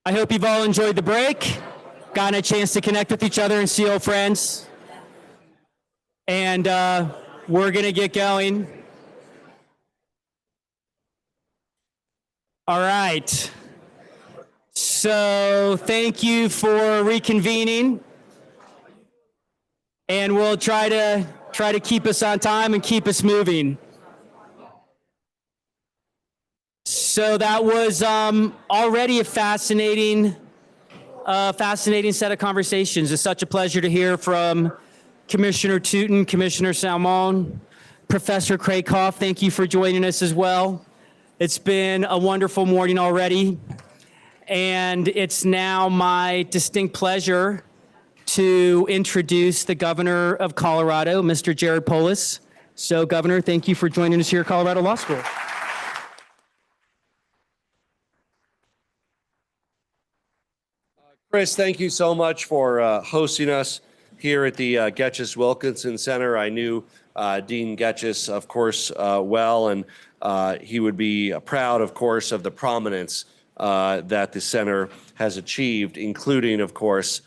I hope you've all enjoyed the break, gotten a chance to connect with each other and see old friends. And we're going to get going. All right. So thank you for reconvening. And we'll try to keep us on time and keep us moving. So that was already a fascinating set of conversations. It's such a pleasure to hear from Commissioner Tootin, Commissioner Salmon, Professor Krakoff. Thank you for joining us as well. It's been a wonderful morning already, and it's now my distinct pleasure to introduce the Governor of Colorado, Mr. Jared Polis. So, Governor, thank you for joining us here at Colorado Law School. Chris, thank you so much for hosting us here at the Getches-Wilkinson Center. I knew Dean Getches, of course, well, and he would be proud, of course, of the prominence that the center has achieved, including, of course,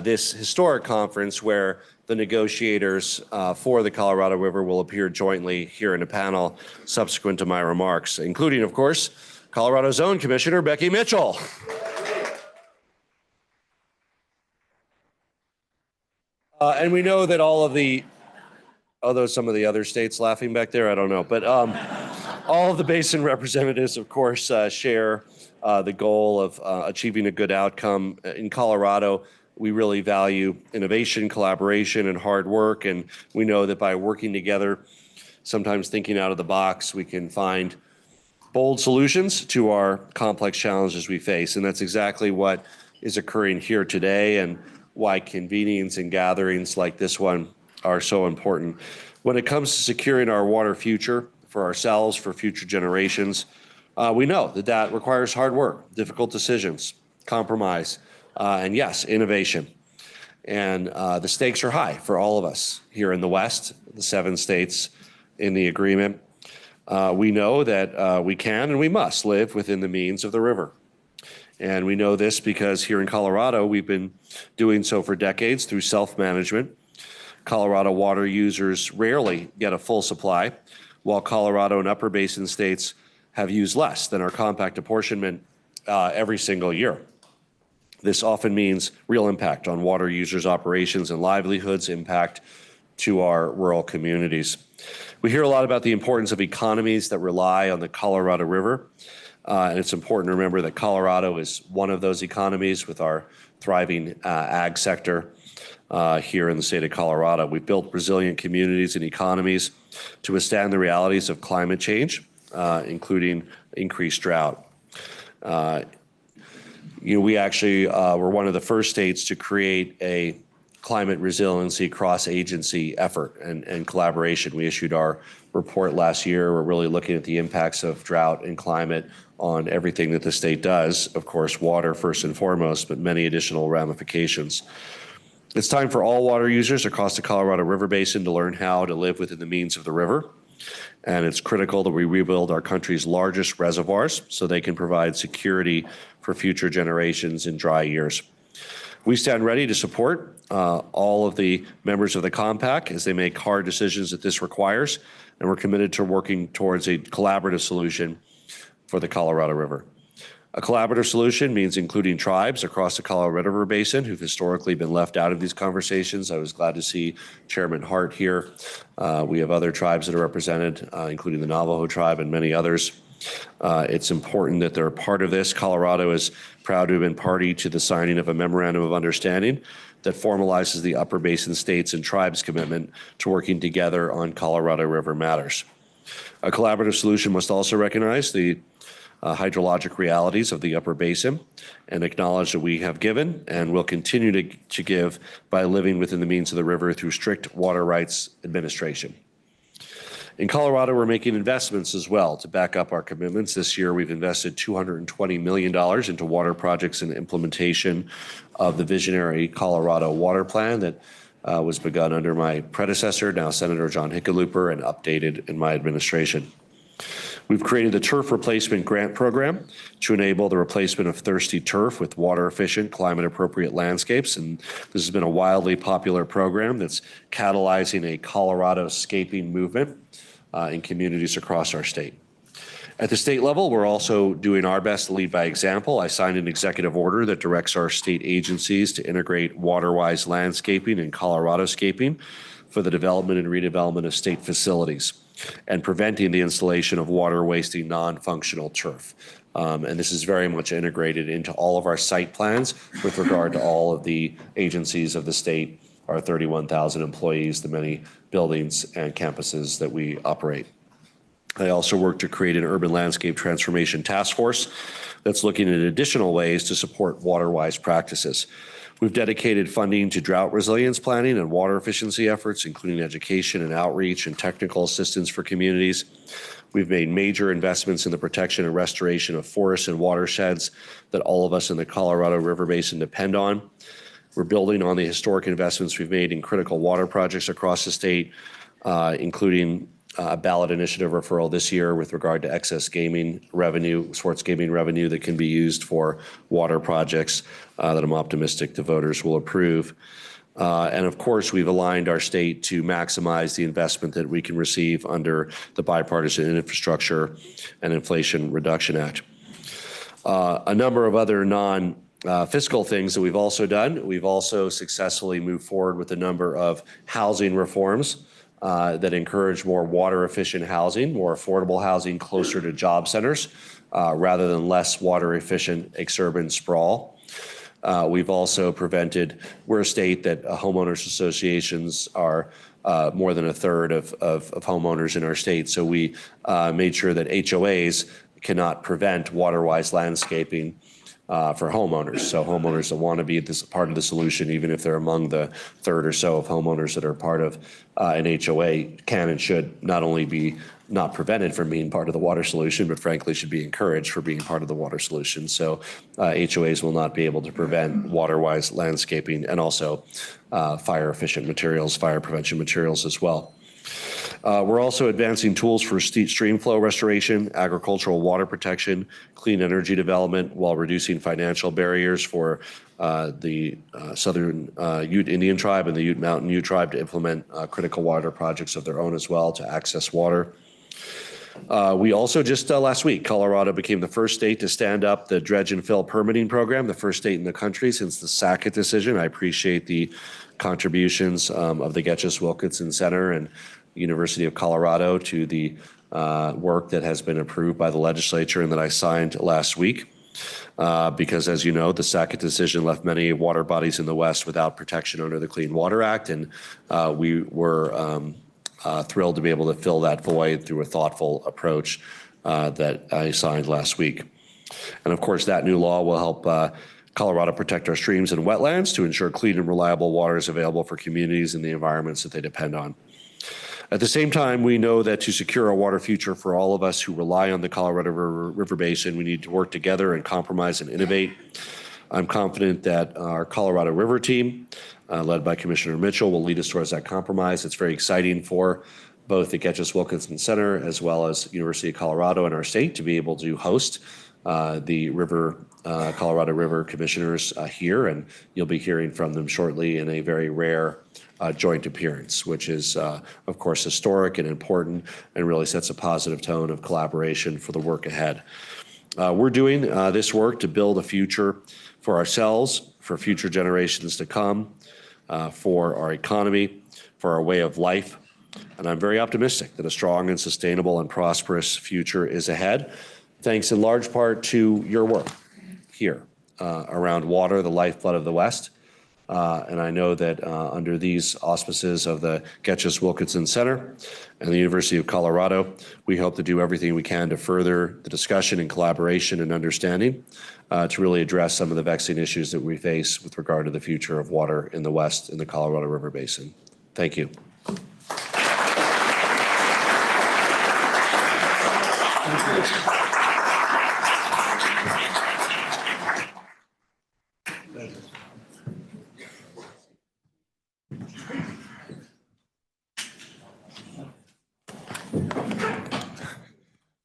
this historic conference where the negotiators for the Colorado River will appear jointly here in a panel subsequent to my remarks, including, of course, Colorado's own Commissioner Becky Mitchell. And we know that all of the, although some of the other states laughing back there, I don't know, but all of the basin representatives, of course, share the goal of achieving a good outcome. In Colorado, we really value innovation, collaboration, and hard work, and we know that by working together, sometimes thinking out of the box, we can find bold solutions to our complex challenges we face, and that's exactly what is occurring here today, and why convenings and gatherings like this one are so important. When it comes to securing our water future for ourselves, for future generations, we know that that requires hard work, difficult decisions, compromise, and yes, innovation. And the stakes are high for all of us here in the West, the 7 states in the agreement. We know that we can and we must live within the means of the river. And we know this because here in Colorado, we've been doing so for decades through self-management. Colorado water users rarely get a full supply, while Colorado and Upper Basin states have used less than our compact apportionment every single year. This often means real impact on water users' operations and livelihoods, impact to our rural communities. We hear a lot about the importance of economies that rely on the Colorado River. And it's important to remember that Colorado is one of those economies with our thriving ag sector here in the state of Colorado. We've built resilient communities and economies to withstand the realities of climate change, including increased drought. We actually were one of the first states to create a climate resiliency cross-agency effort and collaboration. We issued our report last year. We're really looking at the impacts of drought and climate on everything that the state does. Of course, water first and foremost, but many additional ramifications. It's time for all water users across the Colorado River Basin to learn how to live within the means of the river. And it's critical that we rebuild our country's largest reservoirs so they can provide security for future generations in dry years. We stand ready to support all of the members of the compact as they make hard decisions that this requires, and we're committed to working towards a collaborative solution for the Colorado River. A collaborative solution means including tribes across the Colorado River Basin who've historically been left out of these conversations. I was glad to see Chairman Hart here. We have other tribes that are represented, including the Navajo tribe and many others. It's important that they're a part of this. Colorado is proud to have been party to the signing of a memorandum of understanding that formalizes the Upper Basin states and tribes' commitment to working together on Colorado River matters. A collaborative solution must also recognize the hydrologic realities of the Upper Basin and acknowledge that we have given and will continue to give by living within the means of the river through strict water rights administration. In Colorado, we're making investments as well to back up our commitments. This year, we've invested $220 million into water projects and implementation of the visionary Colorado Water Plan that was begun under my predecessor, now Senator John Hickenlooper, and updated in my administration. We've created the Turf Replacement Grant Program to enable the replacement of thirsty turf with water-efficient, climate-appropriate landscapes. And this has been a wildly popular program that's catalyzing a Colorado scaping movement in communities across our state. At the state level, we're also doing our best to lead by example. I signed an executive order that directs our state agencies to integrate water-wise landscaping and Colorado scaping for the development and redevelopment of state facilities and preventing the installation of water-wasting non-functional turf. And this is very much integrated into all of our site plans with regard to all of the agencies of the state, our 31,000 employees, the many buildings and campuses that we operate. I also work to create an urban landscape transformation task force that's looking at additional ways to support water-wise practices. We've dedicated funding to drought resilience planning and water efficiency efforts, including education and outreach and technical assistance for communities. We've made major investments in the protection and restoration of forests and watersheds that all of us in the Colorado River Basin depend on. We're building on the historic investments we've made in critical water projects across the state, including a ballot initiative referral this year with regard to excess gaming revenue, sports gaming revenue that can be used for water projects that I'm optimistic the voters will approve. And of course, we've aligned our state to maximize the investment that we can receive under the Bipartisan Infrastructure and Inflation Reduction Act. A number of other fiscal things that we've also done. We've also successfully moved forward with a number of housing reforms that encourage more water-efficient housing, more affordable housing closer to job centers, rather than less water-efficient exurban sprawl. We've also we're a state that homeowners associations are more than a third of homeowners in our state. So we made sure that HOAs cannot prevent water-wise landscaping for homeowners. So homeowners that want to be this part of the solution, even if they're among the third or so of homeowners that are part of an HOA, can and should not only be not prevented from being part of the water solution, but frankly should be encouraged for being part of the water solution. So HOAs will not be able to prevent water-wise landscaping and also fire-efficient materials, fire prevention materials as well. We're also advancing tools for stream flow restoration, agricultural water protection, clean energy development, while reducing financial barriers for the Southern Ute Indian tribe and the Ute Mountain Ute tribe to implement critical water projects of their own as well to access water. We also just last week, Colorado became the first state to stand up the dredge and fill permitting program, the first state in the country since the Sackett decision. I appreciate the contributions of the Getches-Wilkinson Center and University of Colorado to the work that has been approved by the legislature and that I signed last week. Because as you know, the Sackett decision left many water bodies in the West without protection under the Clean Water Act. And we were thrilled to be able to fill that void through a thoughtful approach that I signed last week. And of course, that new law will help Colorado protect our streams and wetlands to ensure clean and reliable water is available for communities and the environments that they depend on. At the same time, we know that to secure a water future for all of us who rely on the Colorado River Basin, we need to work together and compromise and innovate. I'm confident that our Colorado River team, led by Commissioner Mitchell, will lead us towards that compromise. It's very exciting for both the Getches-Wilkinson Center as well as University of Colorado and our state to be able to host the Colorado River commissioners here, and you'll be hearing from them shortly in a very rare joint appearance, which is, of course, historic and important and really sets a positive tone of collaboration for the work ahead. We're doing this work to build a future for ourselves, for future generations to come, for our economy, for our way of life. And I'm very optimistic that a strong and sustainable and prosperous future is ahead, thanks in large part to your work here around water, the lifeblood of the West. And I know that under these auspices of the Getches-Wilkinson Center and the University of Colorado, we hope to do everything we can to further the discussion and collaboration and understanding to really address some of the vexing issues that we face with regard to the future of water in the West in the Colorado River Basin. Thank you.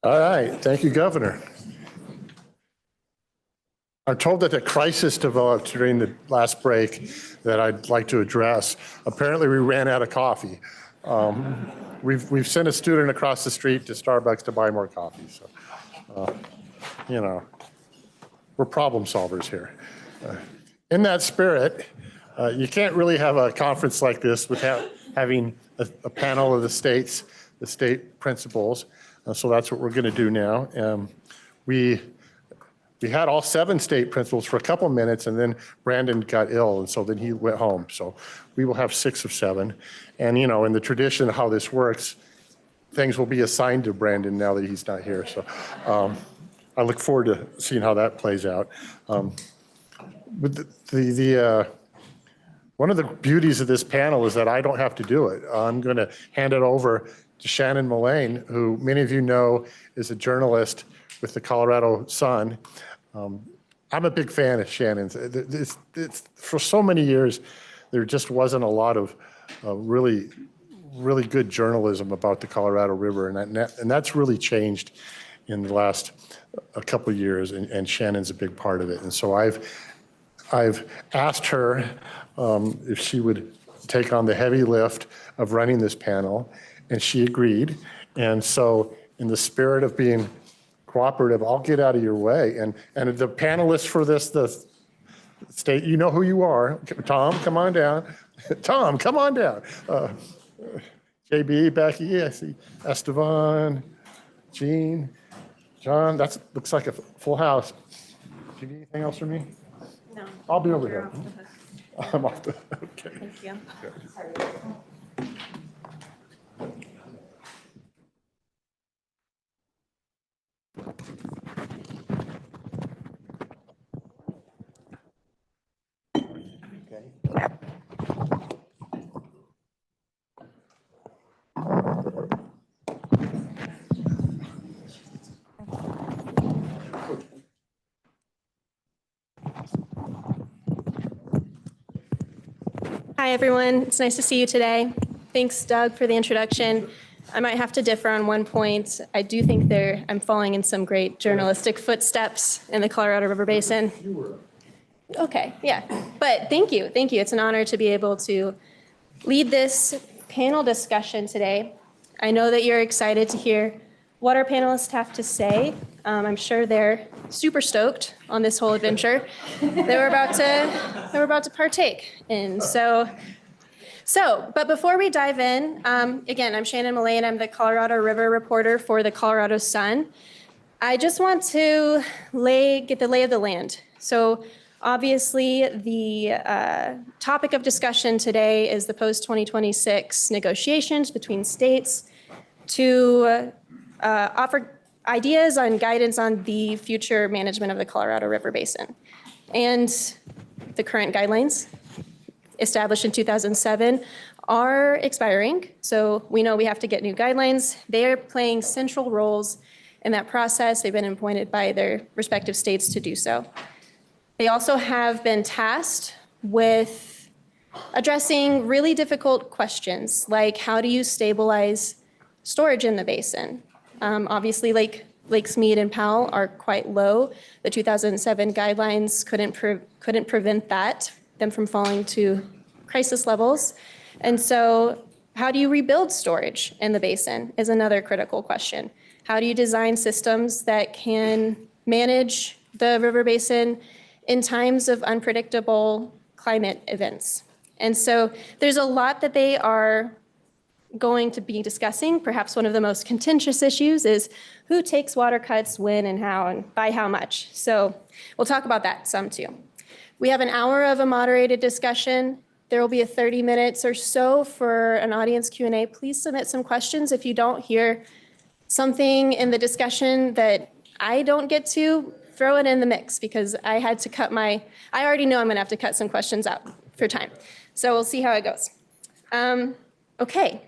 All right, thank you, Governor. I'm told that a crisis developed during the last break that I'd like to address. Apparently, we ran out of coffee. We've sent a student across the street to Starbucks to buy more coffee. So, you know, we're problem solvers here. In that spirit, you can't really have a conference like this without having a panel of the state principals. So that's what we're going to do now. We had all 7 state principals for a couple minutes, and then Brandon got ill, and so then he went home. So we will have 6 of 7. And, you know, in the tradition of how this works, things will be assigned to Brandon now that he's not here. So I look forward to seeing how that plays out. But one of the beauties of this panel is that I don't have to do it. I'm going to hand it over to Shannon Mullane, who many of you know is a journalist with the Colorado Sun. I'm a big fan of Shannon's. For so many years, there just wasn't a lot of really good journalism about the Colorado River, and that's really changed in the last a couple of years, and Shannon's a big part of it. And so I've asked her if she would take on the heavy lift of running this panel, and she agreed. And so in the spirit of being cooperative, I'll get out of your way. And the panelists for this, the state, you know who you are. Tom, come on down. Tom, come on down. JB, Becky, I see Estevan, Jean, John. That looks like a full house. Do you need anything else from me? No. I'll be over here. Off I'm off the, okay. Thank you. Hi, everyone. It's nice to see you today. Thanks, Doug, for the introduction. I might have to differ on one point. I do think I'm following in some great journalistic footsteps in the Colorado River Basin. Okay, yeah. But thank you. Thank you. It's an honor to be able to lead this panel discussion today. I know that you're excited to hear what our panelists have to say. I'm sure they're super stoked on this whole adventure that we're about to partake in. But before we dive in, again, I'm Shannon Mullane. I'm the Colorado River reporter for the Colorado Sun. I just want to get the lay of the land. So obviously, the topic of discussion today is the post-2026 negotiations between states to offer ideas on guidance on the future management of the Colorado River Basin. And the current guidelines established in 2007 are expiring. So we know we have to get new guidelines. They are playing central roles in that process. They've been appointed by their respective states to do so. They also have been tasked with addressing really difficult questions, like how do you stabilize storage in the basin? Obviously, Lakes Mead and Powell are quite low. The 2007 guidelines couldn't prevent them from falling to crisis levels. And so how do you rebuild storage in the basin is another critical question. How do you design systems that can manage the river basin in times of unpredictable climate events? And so there's a lot that they are going to be discussing. Perhaps one of the most contentious issues is who takes water cuts, when and how, and by how much. So we'll talk about that some too. We have an hour of a moderated discussion. There will be a 30 minutes or so for an audience Q&A. Please submit some questions if you don't hear something in the discussion that I don't get to, throw it in the mix because I already know I'm gonna have to cut some questions out for time. So we'll see how it goes. Okay.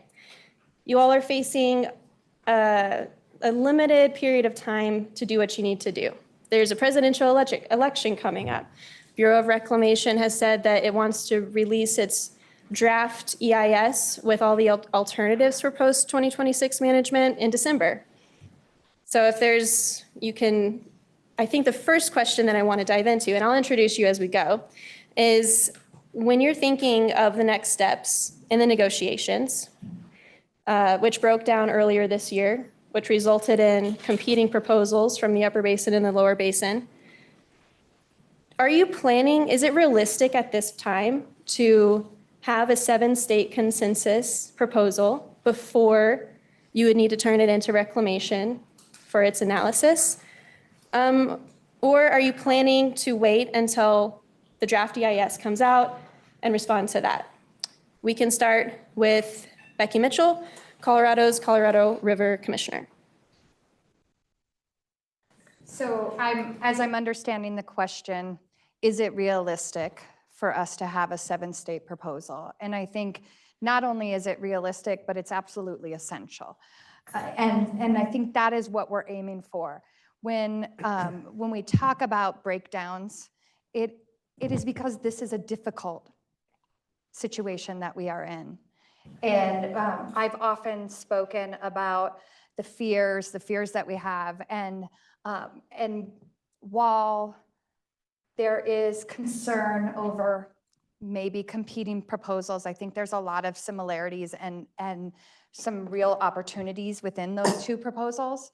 You all are facing a limited period of time to do what you need to do. There's a presidential election coming up. Bureau of Reclamation has said that it wants to release its draft EIS with all the alternatives for post-2026 management in December. So if I think the first question that I want to dive into, and I'll introduce you as we go, is when you're thinking of the next steps in the negotiations, which broke down earlier this year, which resulted in competing proposals from the Upper Basin and the Lower Basin. Are you planning, is it realistic at this time to have a 7-state consensus proposal before you would need to turn it into reclamation for its analysis? Or are you planning to wait until the draft EIS comes out and respond to that? We can start with Becky Mitchell, Colorado's Colorado River Commissioner. So as I'm understanding the question, is it realistic for us to have a 7-state proposal? And I think not only is it realistic, but it's absolutely essential. And I think that is what we're aiming for. When we talk about breakdowns, it is because this is a difficult situation that we are in. And I've often spoken about the fears that we have. And while there is concern over maybe competing proposals, I think there's a lot of similarities and some real opportunities within those two proposals.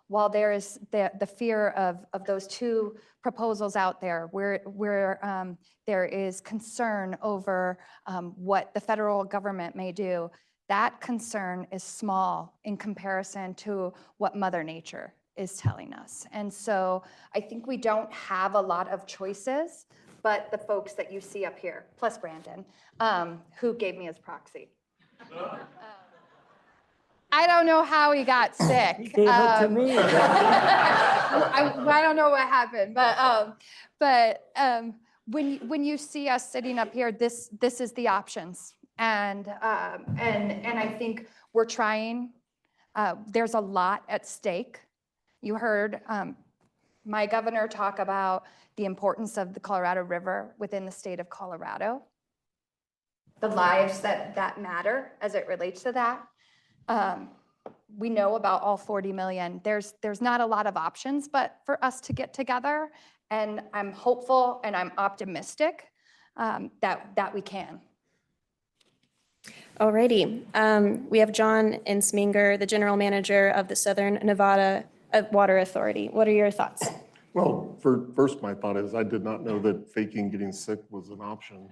While there is the fear of those two proposals out there, where there is concern over what the federal government may do, that concern is small in comparison to what Mother Nature is telling us. And so I think we don't have a lot of choices, but the folks that you see up here, plus Brandon, who gave me his proxy. I don't know how he got sick. He gave it to me. I don't know what happened, but when you see us sitting up here, this is the options, and I think we're trying. There's a lot at stake. You heard my governor talk about the importance of the Colorado River within the state of Colorado, the lives that matter as it relates to that. We know about all 40 million. There's not a lot of options, but for us to get together, and I'm hopeful and I'm optimistic that we can. Alrighty, we have John Entsminger, the General Manager of the Southern Nevada Water Authority. What are your thoughts? Well, first, my thought is I did not know that faking getting sick was an option.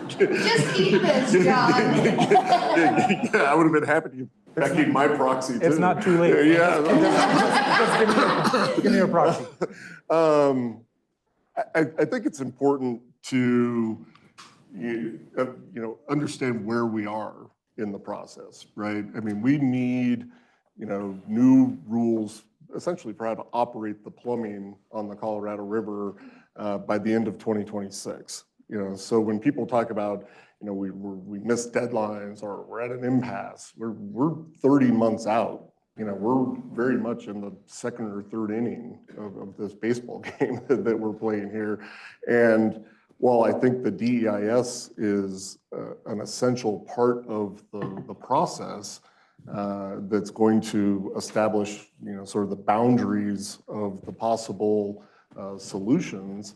Just eat this, John. Yeah, I would have been happy to Becky my proxy too. It's not too late. Yeah. Just give me your proxy. I think it's important to understand where we are in the process, right? I mean, we need new rules essentially for how to operate the plumbing on the Colorado River by the end of 2026. So when people talk about, we missed deadlines or we're at an impasse, we're 30 months out. We're very much in the second or third inning of this baseball game that we're playing here. And while I think the DEIS is an essential part of the process, that's going to establish, sort of the boundaries of the possible solutions,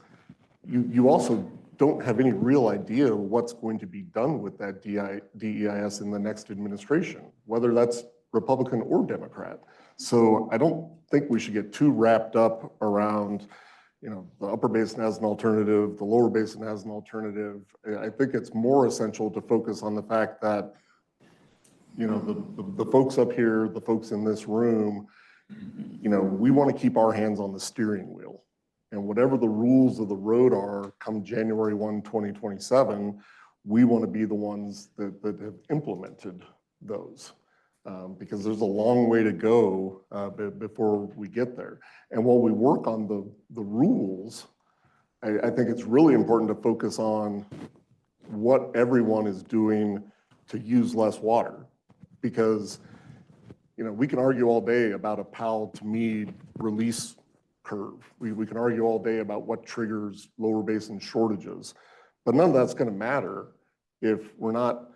you also don't have any real idea what's going to be done with that DEIS in the next administration, whether that's Republican or Democrat. So I don't think we should get too wrapped up around, the Upper Basin has an alternative, the Lower Basin has an alternative. I think it's more essential to focus on the fact that the folks up here, the folks in this room, we want to keep our hands on the steering wheel. And whatever the rules of the road are come January 1, 2027, we want to be the ones that have implemented those. Because there's a long way to go before we get there. And while we work on the rules, I think it's really important to focus on what everyone is doing to use less water. Because, we can argue all day about a Powell to Meade release curve. We can argue all day about what triggers lower basin shortages, but none of that's going to matter if we're not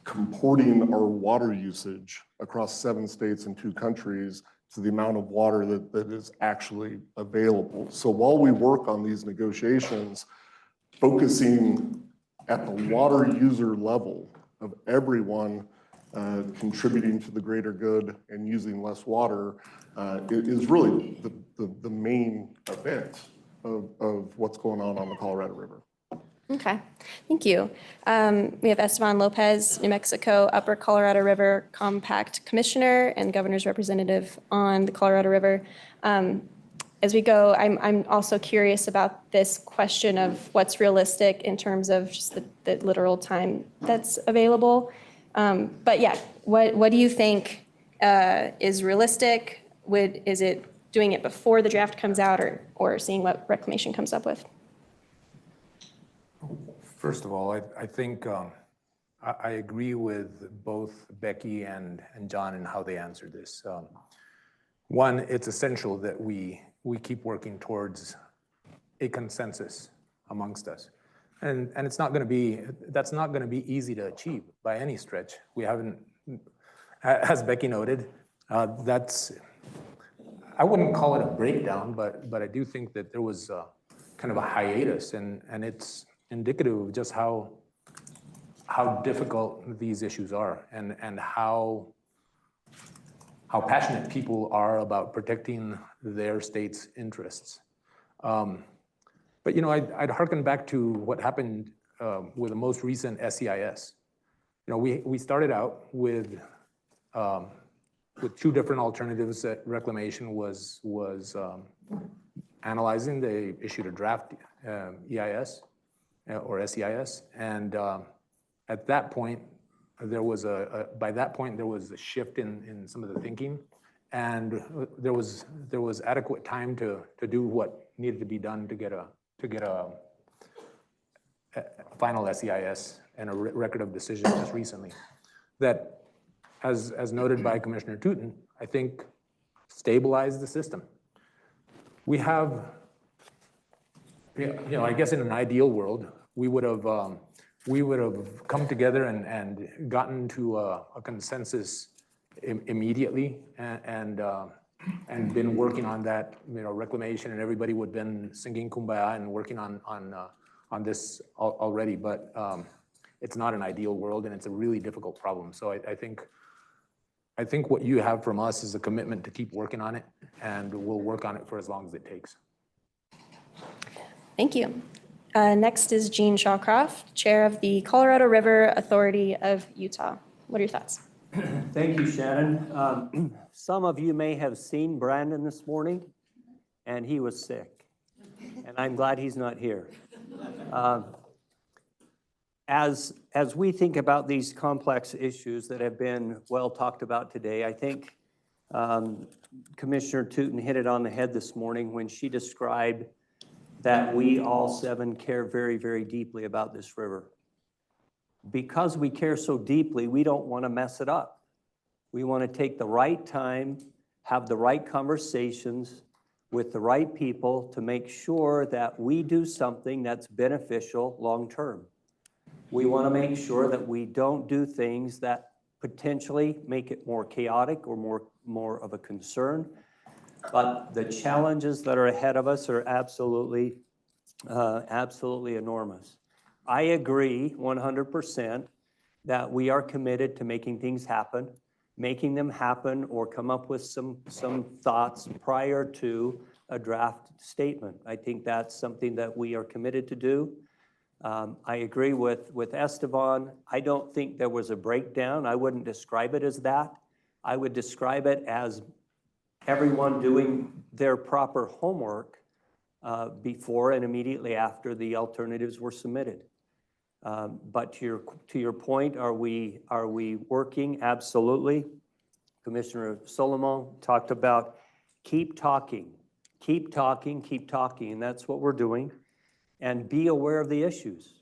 comporting our water usage across 7 states and 2 countries to the amount of water that is actually available. So while we work on these negotiations, focusing at the water user level of everyone contributing to the greater good and using less water is really the main event of what's going on the Colorado River. Okay, thank you. We have Estevan López, New Mexico Upper Colorado River Compact Commissioner and Governor's Representative on the Colorado River. As we go, I'm also curious about this question of what's realistic in terms of just the literal time that's available. But yeah, what do you think is realistic? Is it doing it before the draft comes out or seeing what Reclamation comes up with? First of all, I think I agree with both Becky and John in how they answered this. One, it's essential that we keep working towards a consensus amongst us. And it's not going to be, that's not going to be easy to achieve by any stretch. We haven't, as Becky noted, that's, I wouldn't call it a breakdown, but I do think that there was kind of a hiatus, and it's indicative of just how difficult these issues are, and how passionate people are about protecting their state's interests. But you know, I'd hearken back to what happened with the most recent SEIS. You know, we started out with 2 different alternatives that Reclamation was analyzing. They issued a draft EIS or SEIS, and at that point, there was by that point there was a shift in some of the thinking, and there was adequate time to do what needed to be done to get a final SEIS and a record of decision just recently. That, as noted by Commissioner Tootin, I think stabilized the system. We have, you know, I guess in an ideal world, we would have come together and gotten to a consensus immediately, and been working on that, you know, Reclamation, and everybody would have been singing Kumbaya and working on this already. But it's not an ideal world, and it's a really difficult problem. So I think what you have from us is a commitment to keep working on it, and we'll work on it for as long as it takes. Thank you. Next is Jean Shawcroft, Chair of the Colorado River Authority of Utah. What are your thoughts? Thank you, Shannon. Some of you may have seen Brandon this morning, and he was sick, and I'm glad he's not here. As we think about these complex issues that have been well talked about today, I think Commissioner Tootin hit it on the head this morning when she described that we all 7 care very, very deeply about this river. Because we care so deeply, we don't want to mess it up. We want to take the right time, have the right conversations with the right people to make sure that we do something that's beneficial long-term. We want to make sure that we don't do things that potentially make it more chaotic or more of a concern. But the challenges that are ahead of us are absolutely enormous. I agree 100% that we are committed to making things happen, making them happen or come up with some thoughts prior to a draft statement. I think that's something that we are committed to do. I agree with Estevan. I don't think there was a breakdown. I wouldn't describe it as that. I would describe it as everyone doing their proper homework before and immediately after the alternatives were submitted. But to your point, are we working? Absolutely. Commissioner Solomon talked about keep talking, and that's what we're doing. And be aware of the issues.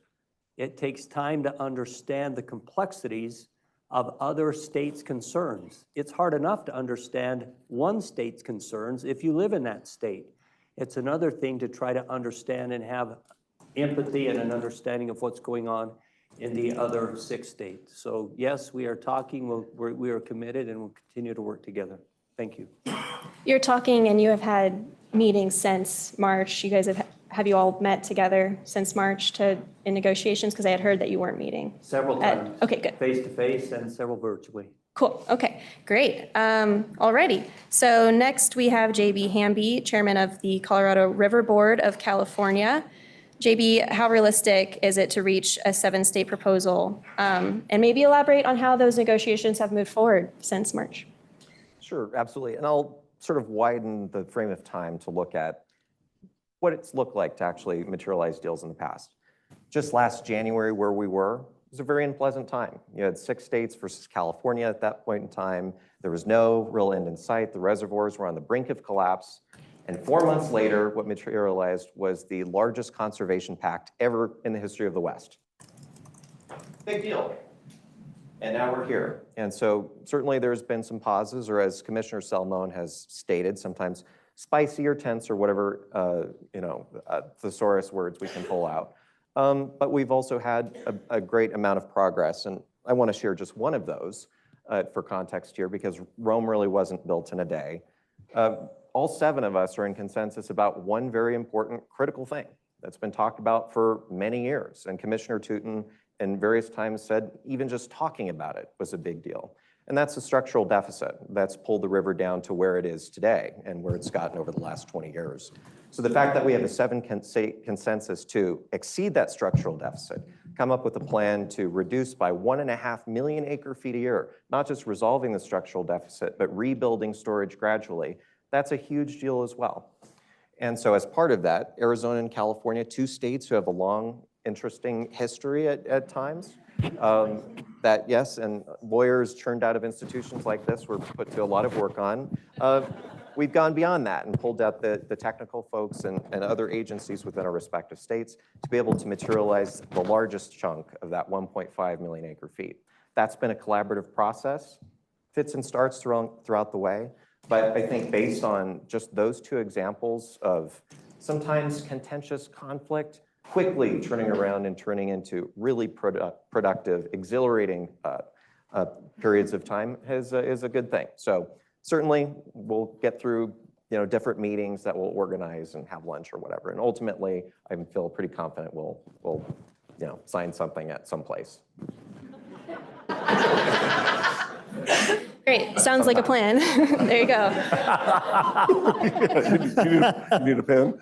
It takes time to understand the complexities of other states' concerns. It's hard enough to understand one state's concerns if you live in that state. It's another thing to try to understand and have empathy and an understanding of what's going on in the other 6 states. So yes, we are talking, we are committed, and we'll continue to work together. Thank you. You're talking and you have had meetings since March. You guys have you all met together since March in negotiations? Because I had heard that you weren't meeting. Several times. Okay, good. Face to face and several virtually. Cool. Okay, great. Alrighty. So next we have JB Hamby, Chairman of the Colorado River Board of California. JB, how realistic is it to reach a 7-state proposal? And maybe elaborate on how those negotiations have moved forward since March. Sure, absolutely. And I'll sort of widen the frame of time to look at what it's looked like to actually materialize deals in the past. Just last January, where we were, it was a very unpleasant time. You had 6 states versus California at that point in time. There was no real end in sight. The reservoirs were on the brink of collapse. And 4 months later, what materialized was the largest conservation pact ever in the history of the West. Big deal. And now we're here. And so certainly there's been some pauses, or as Commissioner Salmon has stated, sometimes spicy or tense or whatever, thesaurus words we can pull out. But we've also had a great amount of progress. And I want to share just one of those for context here, because Rome really wasn't built in a day. All 7 of us are in consensus about one very important critical thing that's been talked about for many years. And Commissioner Tootin in various times said even just talking about it was a big deal. And that's the structural deficit that's pulled the river down to where it is today and where it's gotten over the last 20 years. So the fact that we have a 7-state consensus to exceed that structural deficit, come up with a plan to reduce by 1.5 million acre-feet a year, not just resolving the structural deficit, but rebuilding storage gradually, that's a huge deal as well. And so as part of that, Arizona and California, 2 states who have a long, interesting history at times, that yes, and lawyers churned out of institutions like this were put to a lot of work on. We've gone beyond that and pulled out the technical folks and other agencies within our respective states to be able to materialize the largest chunk of that 1.5 million acre-feet. That's been a collaborative process, fits and starts throughout the way. But I think based on just those 2 examples of sometimes contentious conflict, quickly turning around and turning into really productive, exhilarating periods of time is a good thing. So certainly we'll get through different meetings that we'll organize and have lunch or whatever. And ultimately, I feel pretty confident we'll sign something at some place. Great. Sounds like a plan. There you go. You need a pen?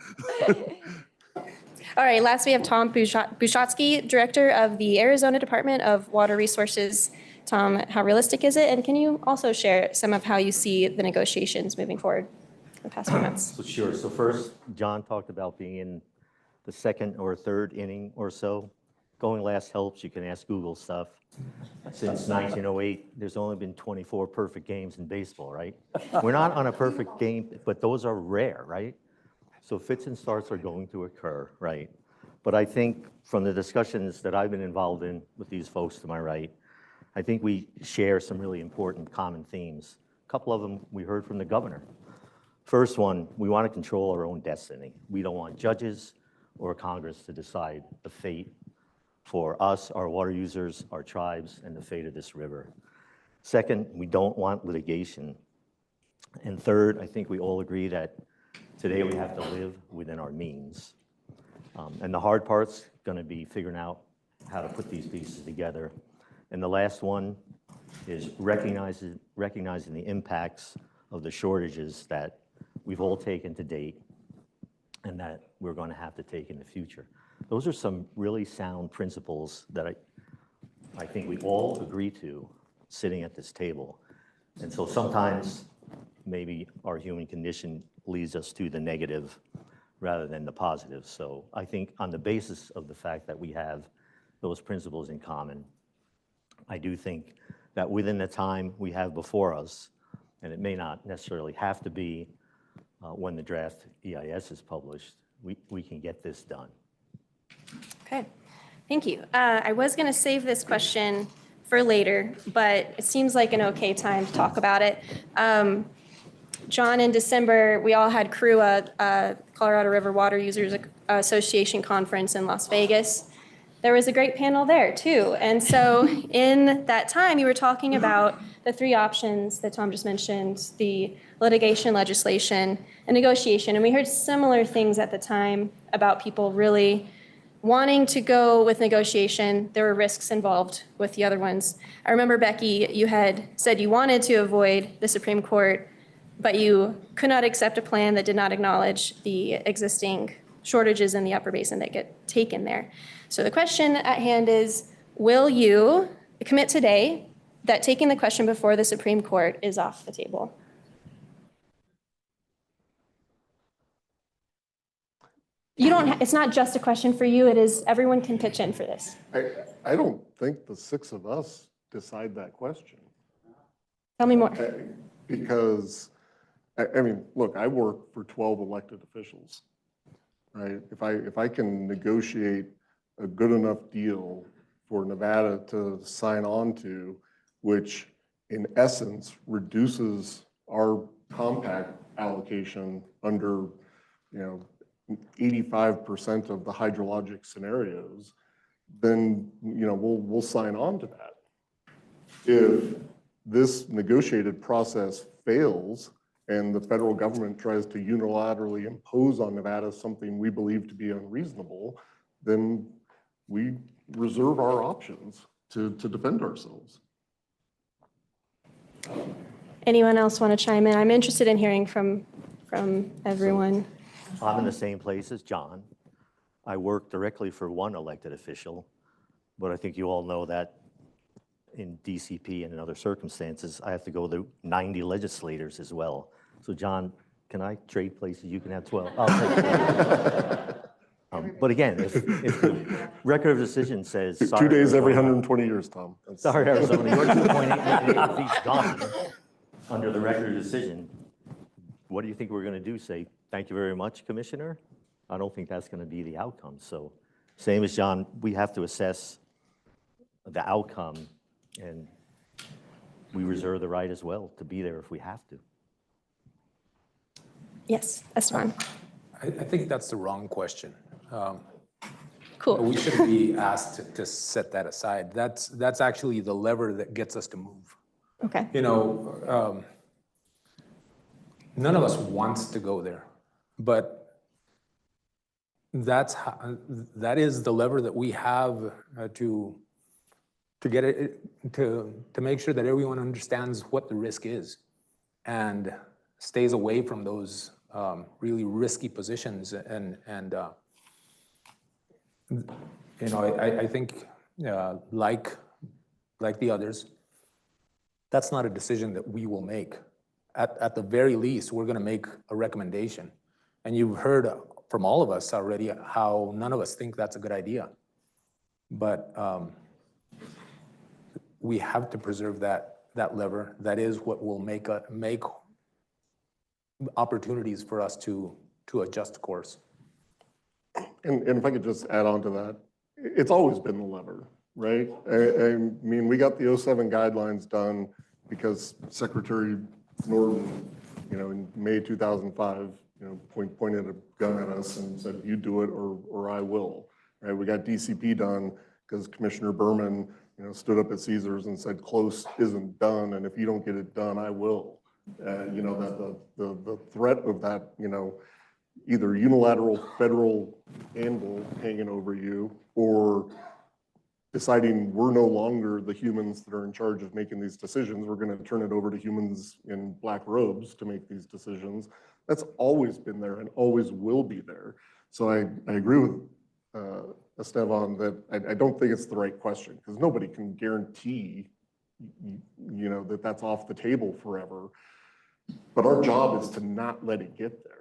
All right, last we have Tom Buschatzke, Director of the Arizona Department of Water Resources. Tom, how realistic is it? And can you also share some of how you see the negotiations moving forward in the past few months? So sure. So first, John talked about being in the 2nd or 3rd inning or so. Going last helps. You can ask Google stuff. Since 1908, there's only been 24 perfect games in baseball, right? We're not on a perfect game, but those are rare, right? So fits and starts are going to occur, right? But I think from the discussions that I've been involved in with these folks to my right, I think we share some really important common themes. A couple of them we heard from the governor. First one, we want to control our own destiny. We don't want judges or Congress to decide the fate for us, our water users, our tribes, and the fate of this river. Second, we don't want litigation. And third, I think we all agree that today we have to live within our means. And the hard part's going to be figuring out how to put these pieces together. And the last one is recognizing the impacts of the shortages that we've all taken to date and that we're going to have to take in the future. Those are some really sound principles that I think we all agree to sitting at this table. And so sometimes maybe our human condition leads us to the negative rather than the positive. So I think on the basis of the fact that we have those principles in common, I do think that within the time we have before us, and it may not necessarily have to be when the draft EIS is published, we can get this done. Okay, thank you. I was going to save this question for later, but it seems like an okay time to talk about it. John, in December, we all had CRUA, Colorado River Water Users Association Conference in Las Vegas. there was a great panel there too. And so in that time, you were talking about the three options that Tom just mentioned, the litigation, legislation, and negotiation. And we heard similar things at the time about people really wanting to go with negotiation. There were risks involved with the other ones. I remember, Becky, you had said you wanted to avoid the Supreme Court, but you could not accept a plan that did not acknowledge the existing shortages in the Upper Basin that get taken there. So the question at hand is, will you commit today that taking the question before the Supreme Court is off the table? You don't, it's not just a question for you, it is, everyone can pitch in for this. I don't think the six of us decide that question. Tell me more. Because, I mean, look, I work for 12 elected officials, right? If I can negotiate a good enough deal for Nevada to sign on to, which in essence reduces our compact allocation under, 85% of the hydrologic scenarios, then, we'll sign on to that. If this negotiated process fails and the federal government tries to unilaterally impose on Nevada something we believe to be unreasonable, then we reserve our options to defend ourselves. Anyone else want to chime in? I'm interested in hearing from everyone. I'm in the same place as John. I work directly for one elected official, but I think you all know that in DCP and in other circumstances, I have to go to 90 legislators as well. So John, can I trade places? You can have 12. I'll take 12. But again, if the record of decision says, 2 days every 120 years, Tom. Sorry, Arizona, your 2.8 million feet gone under the record of decision. What do you think we're going to do? Say, thank you very much, Commissioner? I don't think that's going to be the outcome. So same as John, we have to assess the outcome, and we reserve the right as well to be there if we have to. Yes, Estevan. I think that's the wrong question. Cool. We shouldn't be asked to set that aside. That's actually the lever that gets us to move. Okay. None of us wants to go there, but that is the lever that we have to get it to make sure that everyone understands what the risk is and stays away from those really risky positions. And I think like the others, that's not a decision that we will make. At the very least, we're going to make a recommendation. And you've heard from all of us already how none of us think that's a good idea. But we have to preserve that lever. That is what will make opportunities for us to adjust course. And if I could just add on to that, it's always been the lever, right? I mean, we got the 07 guidelines done because Secretary Norton, in May 2005, pointed a gun at us and said, you do it or I will, right? We got DCP done because Commissioner Berman, stood up at Caesars and said, close isn't done, and if you don't get it done, I will. That the threat of that, either unilateral federal anvil hanging over you or deciding we're no longer the humans that are in charge of making these decisions. We're going to turn it over to humans in black robes to make these decisions. That's always been there and always will be there. So I agree with Estevan that I don't think it's the right question because nobody can guarantee, that that's off the table forever. But our job is to not let it get there.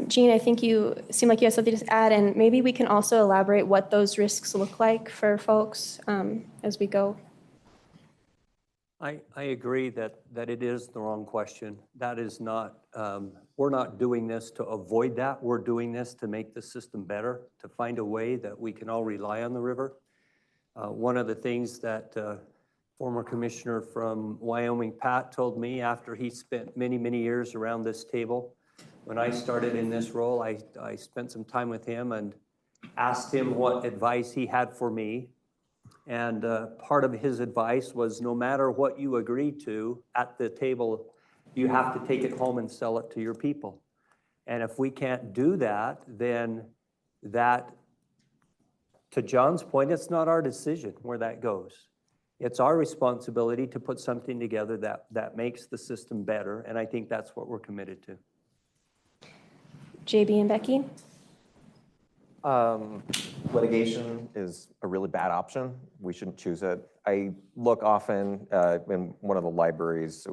Jean, I think you seem like you have something to add, and maybe we can also elaborate what those risks look like for folks as we go. I agree that it is the wrong question. That is not, we're not doing this to avoid that. We're doing this to make the system better, to find a way that we can all rely on the river. One of the things that former commissioner from Wyoming, Pat, told me after he spent many, many years around this table, when I started in this role, I spent some time with him, and asked him what advice he had for me. And part of his advice was no matter what you agree to at the table, you have to take it home and sell it to your people. And if we can't do that, then that, to John's point, it's not our decision where that goes. It's our responsibility to put something together that makes the system better. And I think that's what we're committed to. JB and Becky? Litigation is a really bad option. We shouldn't choose it. I look often in one of the libraries,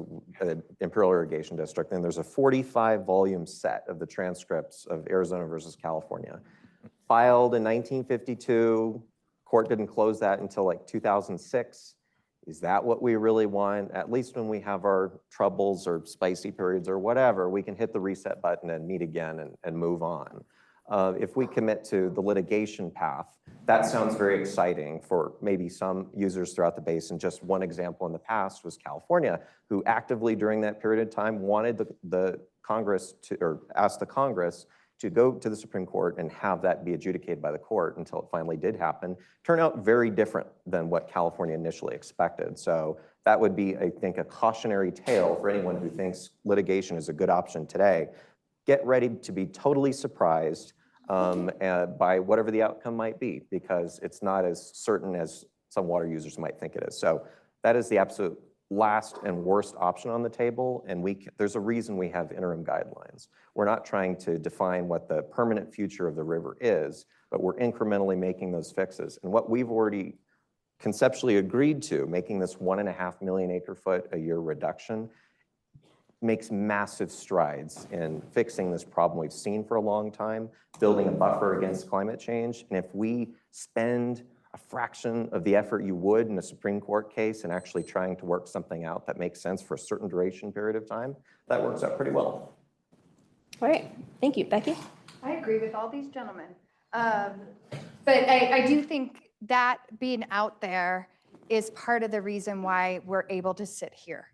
Imperial Irrigation District, and there's a 45-volume set of the transcripts of Arizona versus California. Filed in 1952, court didn't close that until like 2006. Is that what we really want? At least when we have our troubles or spicy periods or whatever, we can hit the reset button and meet again and move on. If we commit to the litigation path, that sounds very exciting for maybe some users throughout the basin. Just one example in the past was California, who actively during that period of time wanted the Congress to, or asked the Congress to go to the Supreme Court and have that be adjudicated by the court until it finally did happen. Turned out very different than what California initially expected. So that would be, I think, a cautionary tale for anyone who thinks litigation is a good option today. Get ready to be totally surprised by whatever the outcome might be, because it's not as certain as some water users might think it is. So that is the absolute last and worst option on the table, and there's a reason we have interim guidelines. We're not trying to define what the permanent future of the river is, but we're incrementally making those fixes. And what we've already conceptually agreed to, making this 1.5 million acre foot a year reduction, makes massive strides in fixing this problem we've seen for a long time, building a buffer against climate change. And if we spend a fraction of the effort you would in a Supreme Court case and actually trying to work something out that makes sense for a certain duration period of time, that works out pretty well. All right, thank you. Becky? I agree with all these gentlemen. But I do think that being out there is part of the reason why we're able to sit here.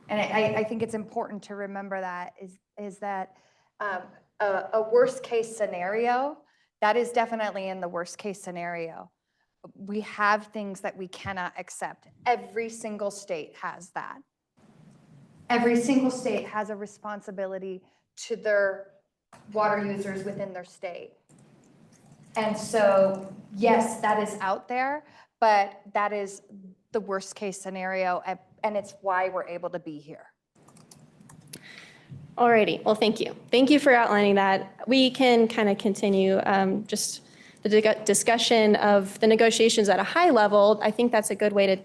And I think it's important to remember that is that a worst case scenario, that is definitely in the worst case scenario. We have things that we cannot accept. Every single state has that. Every single state has a responsibility to their water users within their state. And so, yes, that is out there, but that is the worst case scenario, and it's why we're able to be here. Alrighty, well, thank you. Thank you for outlining that. We can kind of continue just the discussion of the negotiations at a high level. I think that's a good way to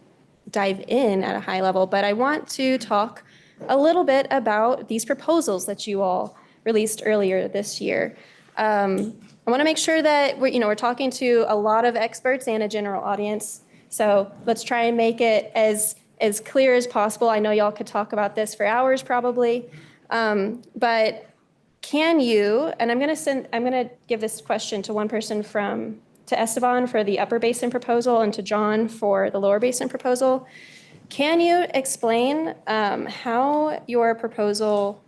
dive in at a high level, but I want to talk a little bit about these proposals that you all released earlier this year. I want to make sure that we're talking to a lot of experts and a general audience. So let's try and make it as clear as possible. I know y'all could talk about this for hours probably. But can you, and I'm going to give this question to one person to Estevan for the Upper Basin proposal and to John for the Lower Basin proposal. Can you explain how your proposal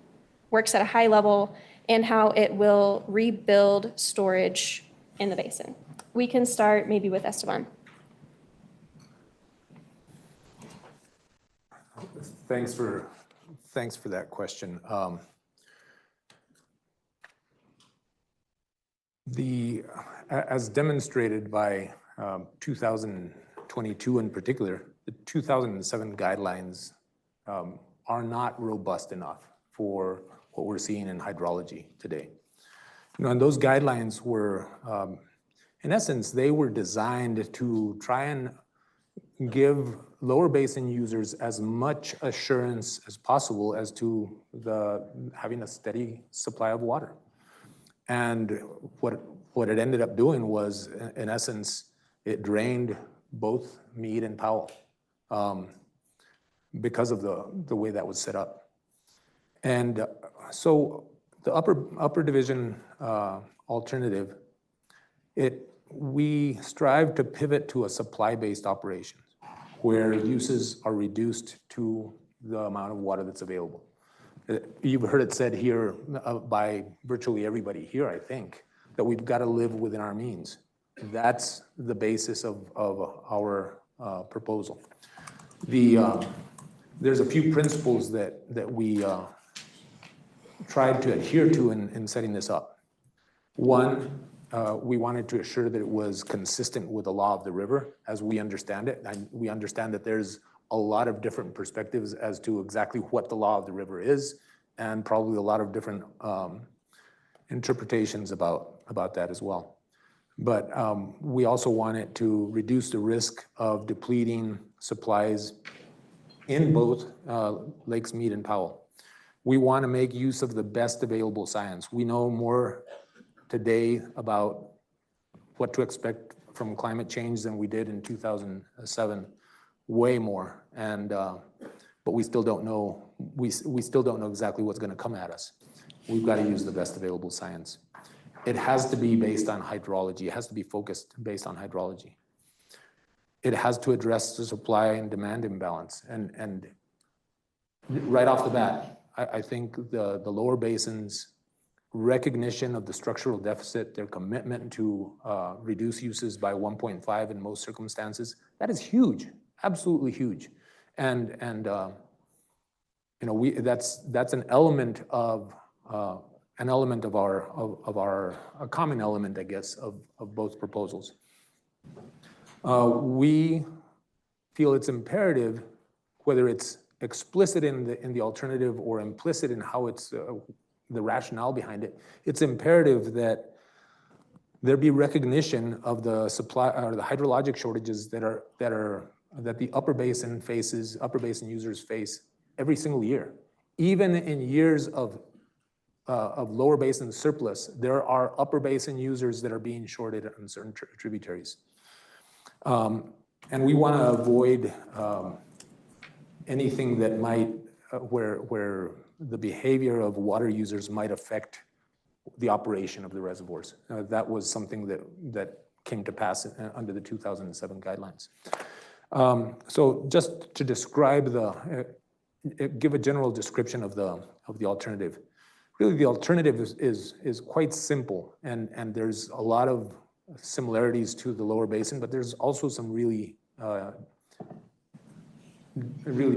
works at a high level and how it will rebuild storage in the basin? We can start maybe with Estevan. Thanks for that question. As demonstrated by 2022 in particular, the 2007 guidelines are not robust enough for what we're seeing in hydrology today. And those guidelines were, in essence, they were designed to try and give lower basin users as much assurance as possible as to having a steady supply of water. And what it ended up doing was, in essence, it drained both Meade and Powell because of the way that was set up. And so the upper division alternative, we strive to pivot to a supply-based operation where uses are reduced to the amount of water that's available. You've heard it said here by virtually everybody here, I think, that we've got to live within our means. That's the basis of our proposal. There's a few principles that we tried to adhere to in setting this up. One, we wanted to assure that it was consistent with the law of the river as we understand it. And we understand that there's a lot of different perspectives as to exactly what the law of the river is, and probably a lot of different interpretations about that as well. But we also wanted to reduce the risk of depleting supplies in both Lakes Mead and Powell. We want to make use of the best available science. We know more today about what to expect from climate change than we did in 2007, way more. And but we still don't know. We still don't know exactly what's going to come at us. We've got to use the best available science. It has to be based on hydrology. It has to be focused based on hydrology. It has to address the supply and demand imbalance. And right off the bat, I think the lower basins recognition of the structural deficit, their commitment to reduce uses by 1.5 in most circumstances, that is huge, absolutely huge. And you know, that's an element of our a common element, I guess, of both proposals. We feel it's imperative, whether it's explicit in the alternative or implicit in how it's the rationale behind it, it's imperative that there be recognition of the supply or the hydrologic shortages that the upper basin users face every single year. Even in years of lower basin surplus, there are upper basin users that are being shorted on certain tributaries. And we want to avoid anything that might, where the behavior of water users might affect the operation of the reservoirs. That was something that came to pass under the 2007 guidelines. So just to describe give a general description of the alternative. Really, the alternative is quite simple, and there's a lot of similarities to the lower basin, but there's also some really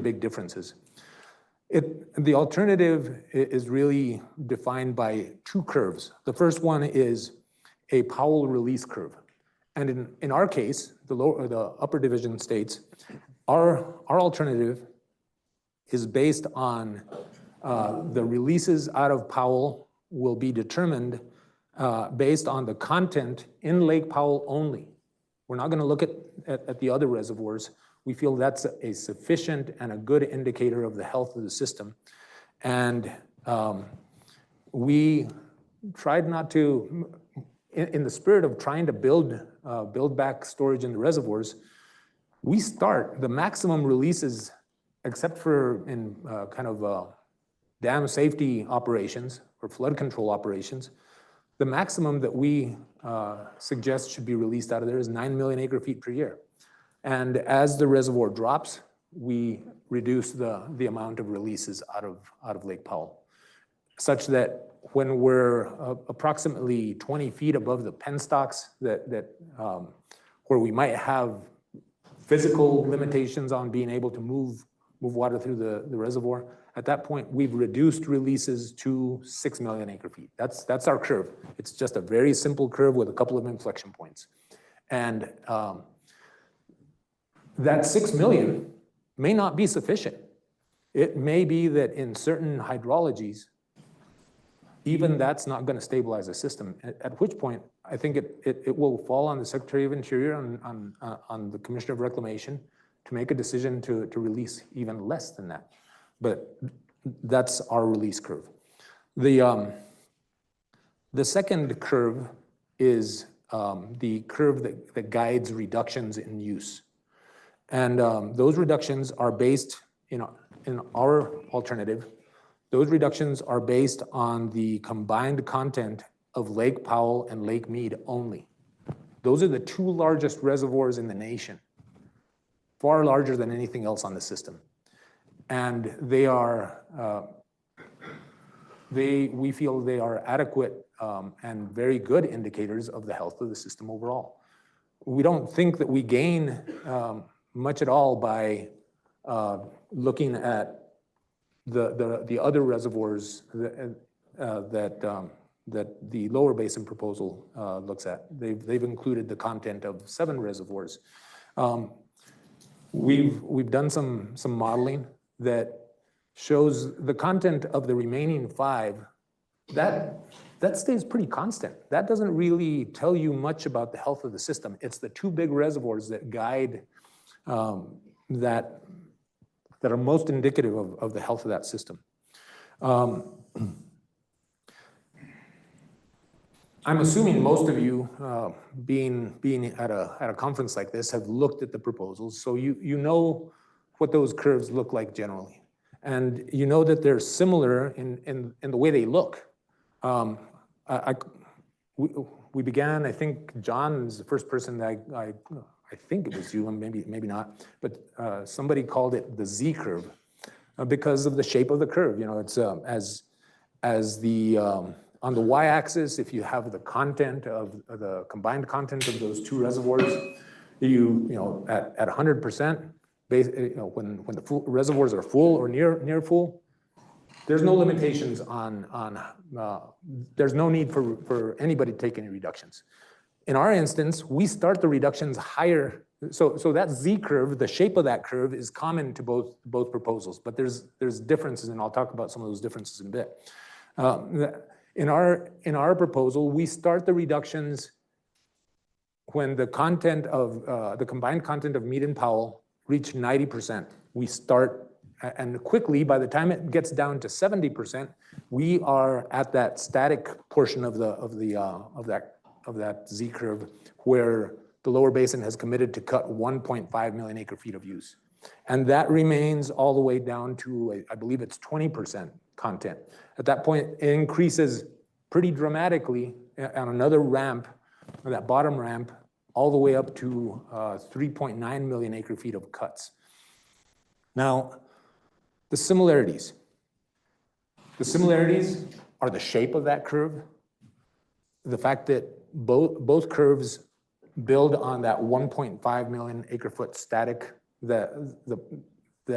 big differences. The alternative is really defined by two curves. The first one is a Powell release curve. And in our case, the upper division states, our alternative is based on the releases out of Powell will be determined based on the content in Lake Powell only. We're not going to look at the other reservoirs. We feel that's a sufficient and a good indicator of the health of the system. And we tried not to, in the spirit of trying to build back storage in the reservoirs, we start the maximum releases, except for in dam safety operations or flood control operations, the maximum that we suggest should be released out of there is 9 million acre feet per year. And as the reservoir drops, we reduce the amount of releases out of Lake Powell, such that when we're approximately 20 feet above the penstocks where we might have physical limitations on being able to move water through the reservoir, at that point, we've reduced releases to 6 million acre feet. That's our curve. It's just a very simple curve with a couple of inflection points. And that 6 million may not be sufficient. It may be that in certain hydrologies, even that's not going to stabilize the system, at which point I think it will fall on the Secretary of Interior, on the Commissioner of Reclamation, to make a decision to release even less than that. But that's our release curve. The second curve is the curve that guides reductions in use. And those reductions are based, in our alternative, those reductions are based on the combined content of Lake Powell and Lake Mead only. Those are the two largest reservoirs in the nation, far larger than anything else on the system. And they are we feel they are adequate and very good indicators of the health of the system overall. We don't think that we gain much at all by looking at the other reservoirs that the lower basin proposal looks at. They've included the content of 7 reservoirs. We've done some modeling that shows the content of the remaining 5, that stays pretty constant. That doesn't really tell you much about the health of the system. It's the 2 big reservoirs that guide that are most indicative of the health of that system. I'm assuming most of you, being at a conference like this, have looked at the proposals, so you know what those curves look like generally. And you know that they're similar in the way they look. We began, I think John is the first person that I think it was you, and maybe not, but somebody called it the Z curve because of the shape of the curve. You know, it's as the on the y-axis, if you have the content of the combined content of those 2 reservoirs, you know at 100%, you know, when the reservoirs are full or near full, there's no limitations on there's no need for anybody to take any reductions. In our instance, we start the reductions higher. So that Z curve, the shape of that curve is common to both proposals, but there's differences, and I'll talk about some of those differences in a bit. In our proposal, we start the reductions when the content of the combined content of Meade and Powell reach 90%. We start, and quickly, by the time it gets down to 70%, we are at that static portion of that Z curve where the lower basin has committed to cut 1.5 million acre feet of use. And that remains all the way down to, I believe it's 20% content. At that point, it increases pretty dramatically on another ramp, that bottom ramp, all the way up to 3.9 million acre feet of cuts. Now, the similarities. The similarities are the shape of that curve, the fact that both curves build on that 1.5 million acre foot static, the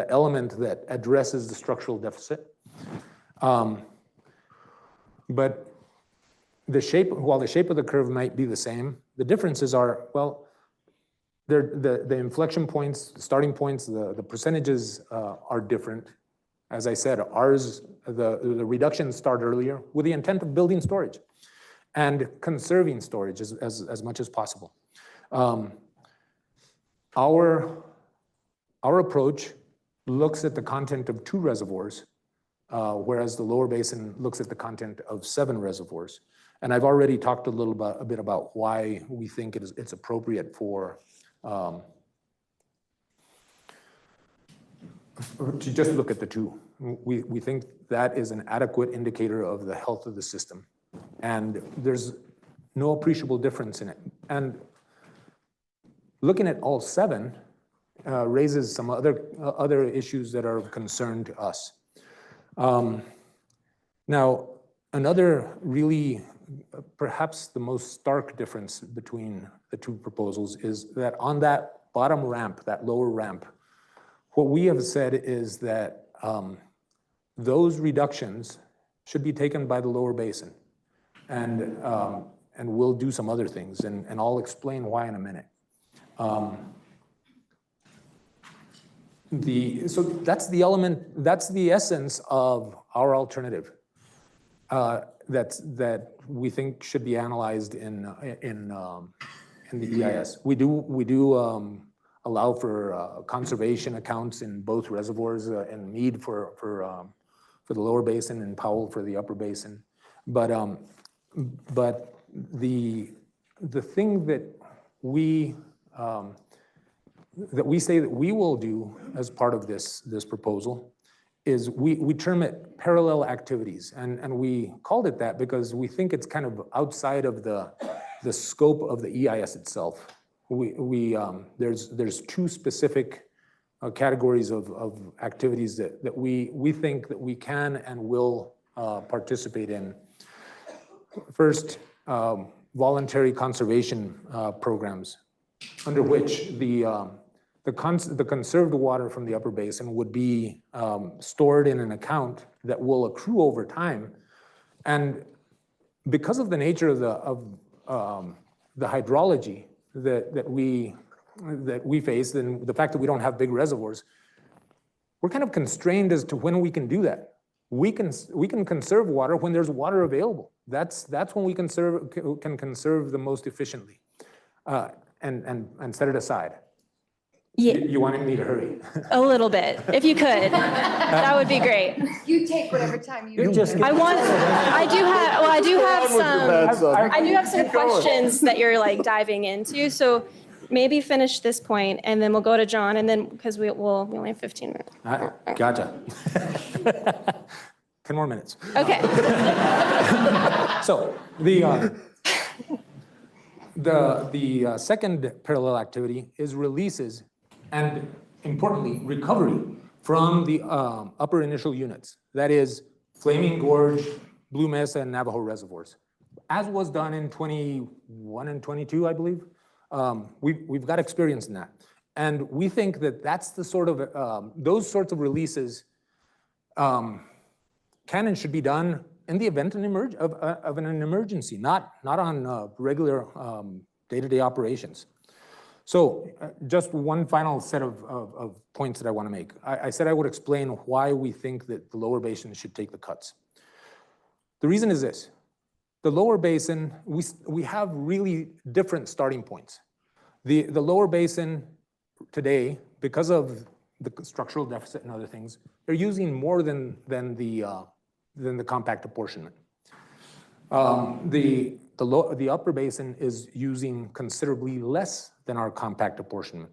element that addresses the structural deficit. But the shape, while the shape of the curve might be the same, the differences are, well, the inflection points, the starting points, the percentages are different. As I said, ours, the reductions start earlier with the intent of building storage and conserving storage as much as possible. Our approach looks at the content of 2 reservoirs, whereas the lower basin looks at the content of 7 reservoirs. And I've already talked a bit about why we think it's appropriate to just look at the 2. We think that is an adequate indicator of the health of the system. And there's no appreciable difference in it. And looking at all 7 raises some other issues that are of concern to us. Now, another really, perhaps the most stark difference between the 2 proposals is that on that bottom ramp, that lower ramp, what we have said is that those reductions should be taken by the lower basin. And we'll do some other things, and I'll explain why in a minute. So that's the element, that's the essence of our alternative that we think should be analyzed in the EIS. We do allow for conservation accounts in both reservoirs, and Meade for the lower basin and Powell for the upper basin. But the thing that we say that we will do as part of this proposal is we term it parallel activities, and we called it that because we think it's kind of outside of the scope of the EIS itself. There's 2 specific categories of activities that we think that we can and will participate in. First, voluntary conservation programs, under which the conserved water from the upper basin would be stored in an account that will accrue over time. And because of the nature of the hydrology that we face, and the fact that we don't have big reservoirs, we're kind of constrained as to when we can do that. We can conserve water when there's water available. That's when we can conserve the most efficiently, and set it aside. Yeah, You wanted me to hurry? a little bit, if you could. That would be great. You take whatever time you. I do have some questions that you're like diving into. So maybe finish this point and then we'll go to John, and then, because we only have 15 minutes. Gotcha. 10 more minutes. Okay. So the second parallel activity is releases and, importantly, recovery from the upper initial units. That is Flaming Gorge, Blue Mesa, and Navajo reservoirs, as was done in 21 and 22, I believe. We've got experience in that. And we think that that's the sort of, those sorts of releases can and should be done in the event of an emergency, not on regular day-to-day operations. So just one final set of points that I want to make. I said I would explain why we think that the lower basin should take the cuts. The reason is this. The lower basin, we have really different starting points. The lower basin today, because of the structural deficit and other things, they're using more than the compact apportionment. The upper basin is using considerably less than our compact apportionment.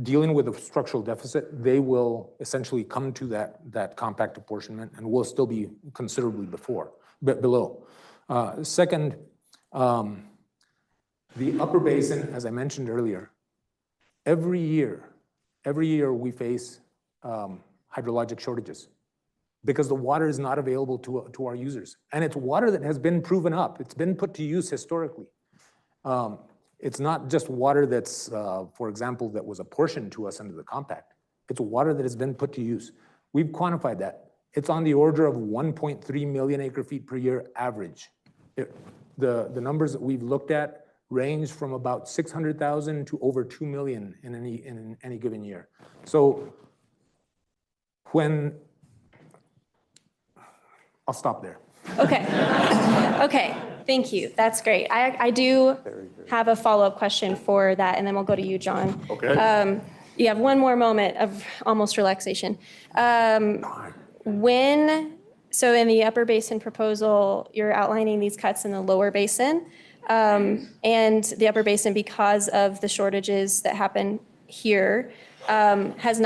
Dealing with the structural deficit, they will essentially come to that compact apportionment and will still be considerably below. Second, the upper basin, as I mentioned earlier, every year we face hydrologic shortages because the water is not available to our users. And it's water that has been proven up. It's been put to use historically. It's not just water that's, for example, that was apportioned to us under the compact. It's water that has been put to use. We've quantified that. It's on the order of 1.3 million acre feet per year average. The numbers that we've looked at range from about 600,000 to over 2 million in any given year. So I'll stop there. Okay. Okay. Thank you. That's great. I do have a follow-up question for that, and then we'll go to you, John. Okay. You have one more moment of almost relaxation. So in the upper basin proposal, you're outlining these cuts in the lower basin, and the upper basin, because of the shortages that happen here, has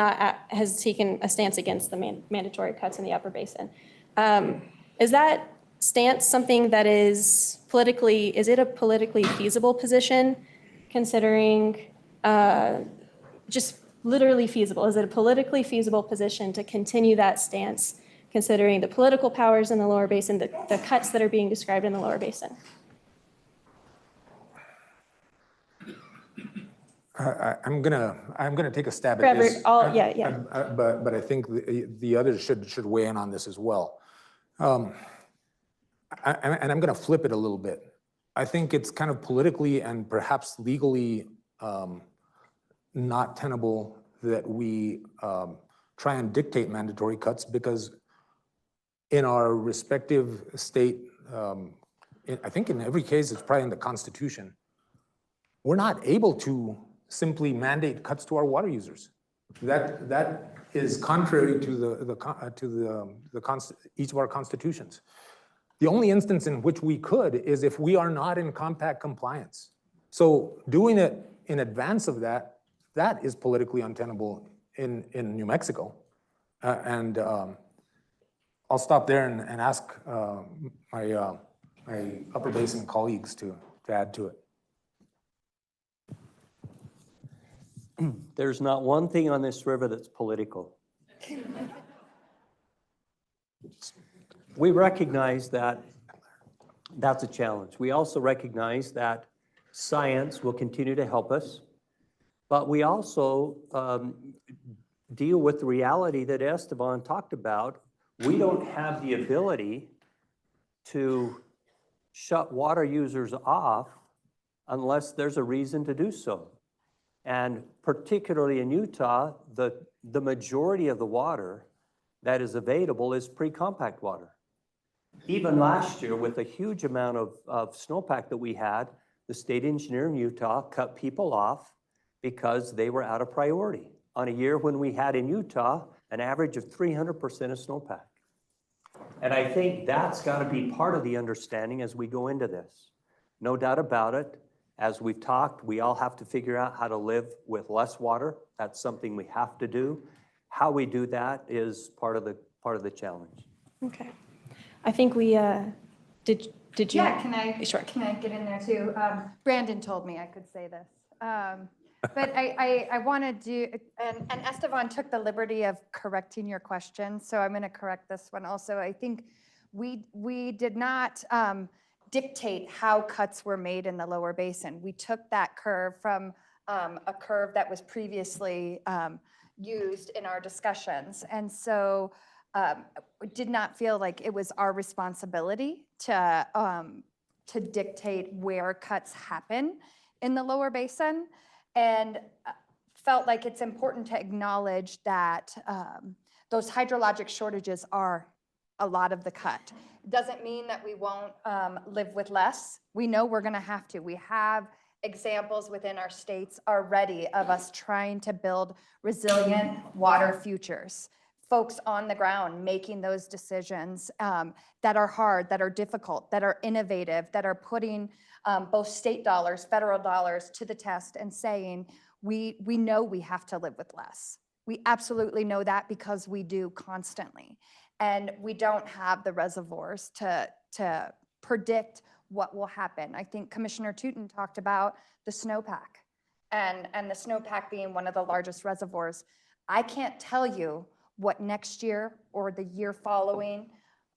taken a stance against the mandatory cuts in the upper basin. Is that stance something that is it a politically feasible position, considering, just literally feasible? Is it a politically feasible position to continue that stance, considering the political powers in the lower basin, the cuts that are being described in the lower basin? I'm gonna take a stab at this. But I think the others should weigh in on this as well. And I'm going to flip it a little bit. I think it's kind of politically and perhaps legally not tenable that we try and dictate mandatory cuts, because in our respective state, I think in every case, it's probably in the Constitution, we're not able to simply mandate cuts to our water users. That is contrary to each of our constitutions. The only instance in which we could is if we are not in compact compliance. So doing it in advance of that is politically untenable in New Mexico. And I'll stop there and ask my upper basin colleagues to add to it. There's not one thing on this river that's political. We recognize that that's a challenge. We also recognize that science will continue to help us, but we also deal with the reality that Estevan talked about. We don't have the ability to shut water users off unless there's a reason to do so. And particularly in Utah, the majority of the water that is available is pre-compact water. Even last year, with a huge amount of snowpack that we had, the state engineer in Utah cut people off because they were out of priority on a year when we had in Utah an average of 300% of snowpack. And I think that's got to be part of the understanding as we go into this. No doubt about it. As we've talked, we all have to figure out how to live with less water. That's something we have to do. How we do that is part of the challenge. Okay. I think we, did you? Yeah, can I Sure. get in there too? Brandon told me I could say this. But I want to do, and Estevan took the liberty of correcting your question, so I'm going to correct this one also. I think we did not dictate how cuts were made in the lower basin. We took that curve from a curve that was previously used in our discussions. And so did not feel like it was our responsibility to dictate where cuts happen in the lower basin, and felt like it's important to acknowledge that those hydrologic shortages are a lot of the cut. Doesn't mean that we won't live with less. We know we're going to have to. We have examples within our states already of us trying to build resilient water futures. Folks on the ground making those decisions that are hard, that are difficult, that are innovative, that are putting both state dollars, federal dollars to the test and saying, we know we have to live with less. We absolutely know that because we do constantly. And we don't have the reservoirs to predict what will happen. I think Commissioner Tootin talked about the snowpack and the snowpack being one of the largest reservoirs. I can't tell you what next year or the year following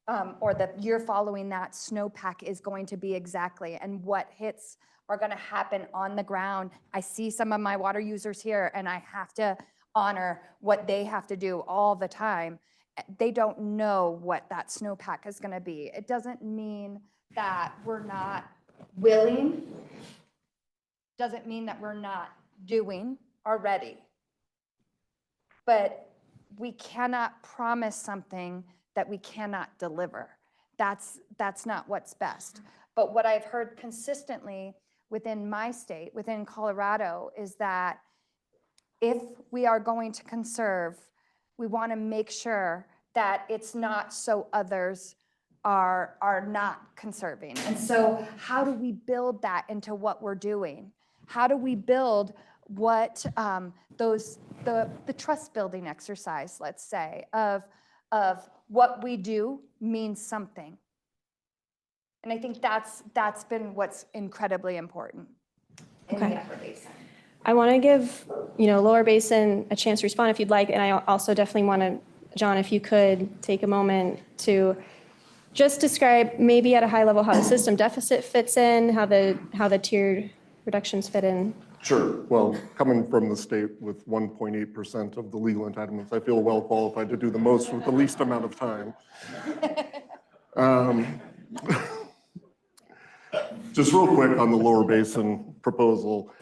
that snowpack is going to be exactly, and what hits are going to happen on the ground. I see some of my water users here, and I have to honor what they have to do all the time. They don't know what that snowpack is going to be. It doesn't mean that we're not willing, doesn't mean that we're not doing already. But we cannot promise something that we cannot deliver. That's not what's best. But what I've heard consistently within my state, within Colorado, is that if we are going to conserve, we want to make sure that it's not so others are not conserving. And so how do we build that into what we're doing? How do we build what the trust building exercise, let's say, of what we do means something. And I think that's been what's incredibly important in the Upper Basin. I want to give, Lower Basin a chance to respond if you'd like, and I also definitely want to, John, if you could take a moment to just describe maybe at a high level how the system deficit fits in, how the tiered reductions fit in. Sure. Well, coming from the state with 1.8% of the legal entitlements, I feel well qualified to do the most with the least amount of time. Just real quick on the Lower Basin proposal.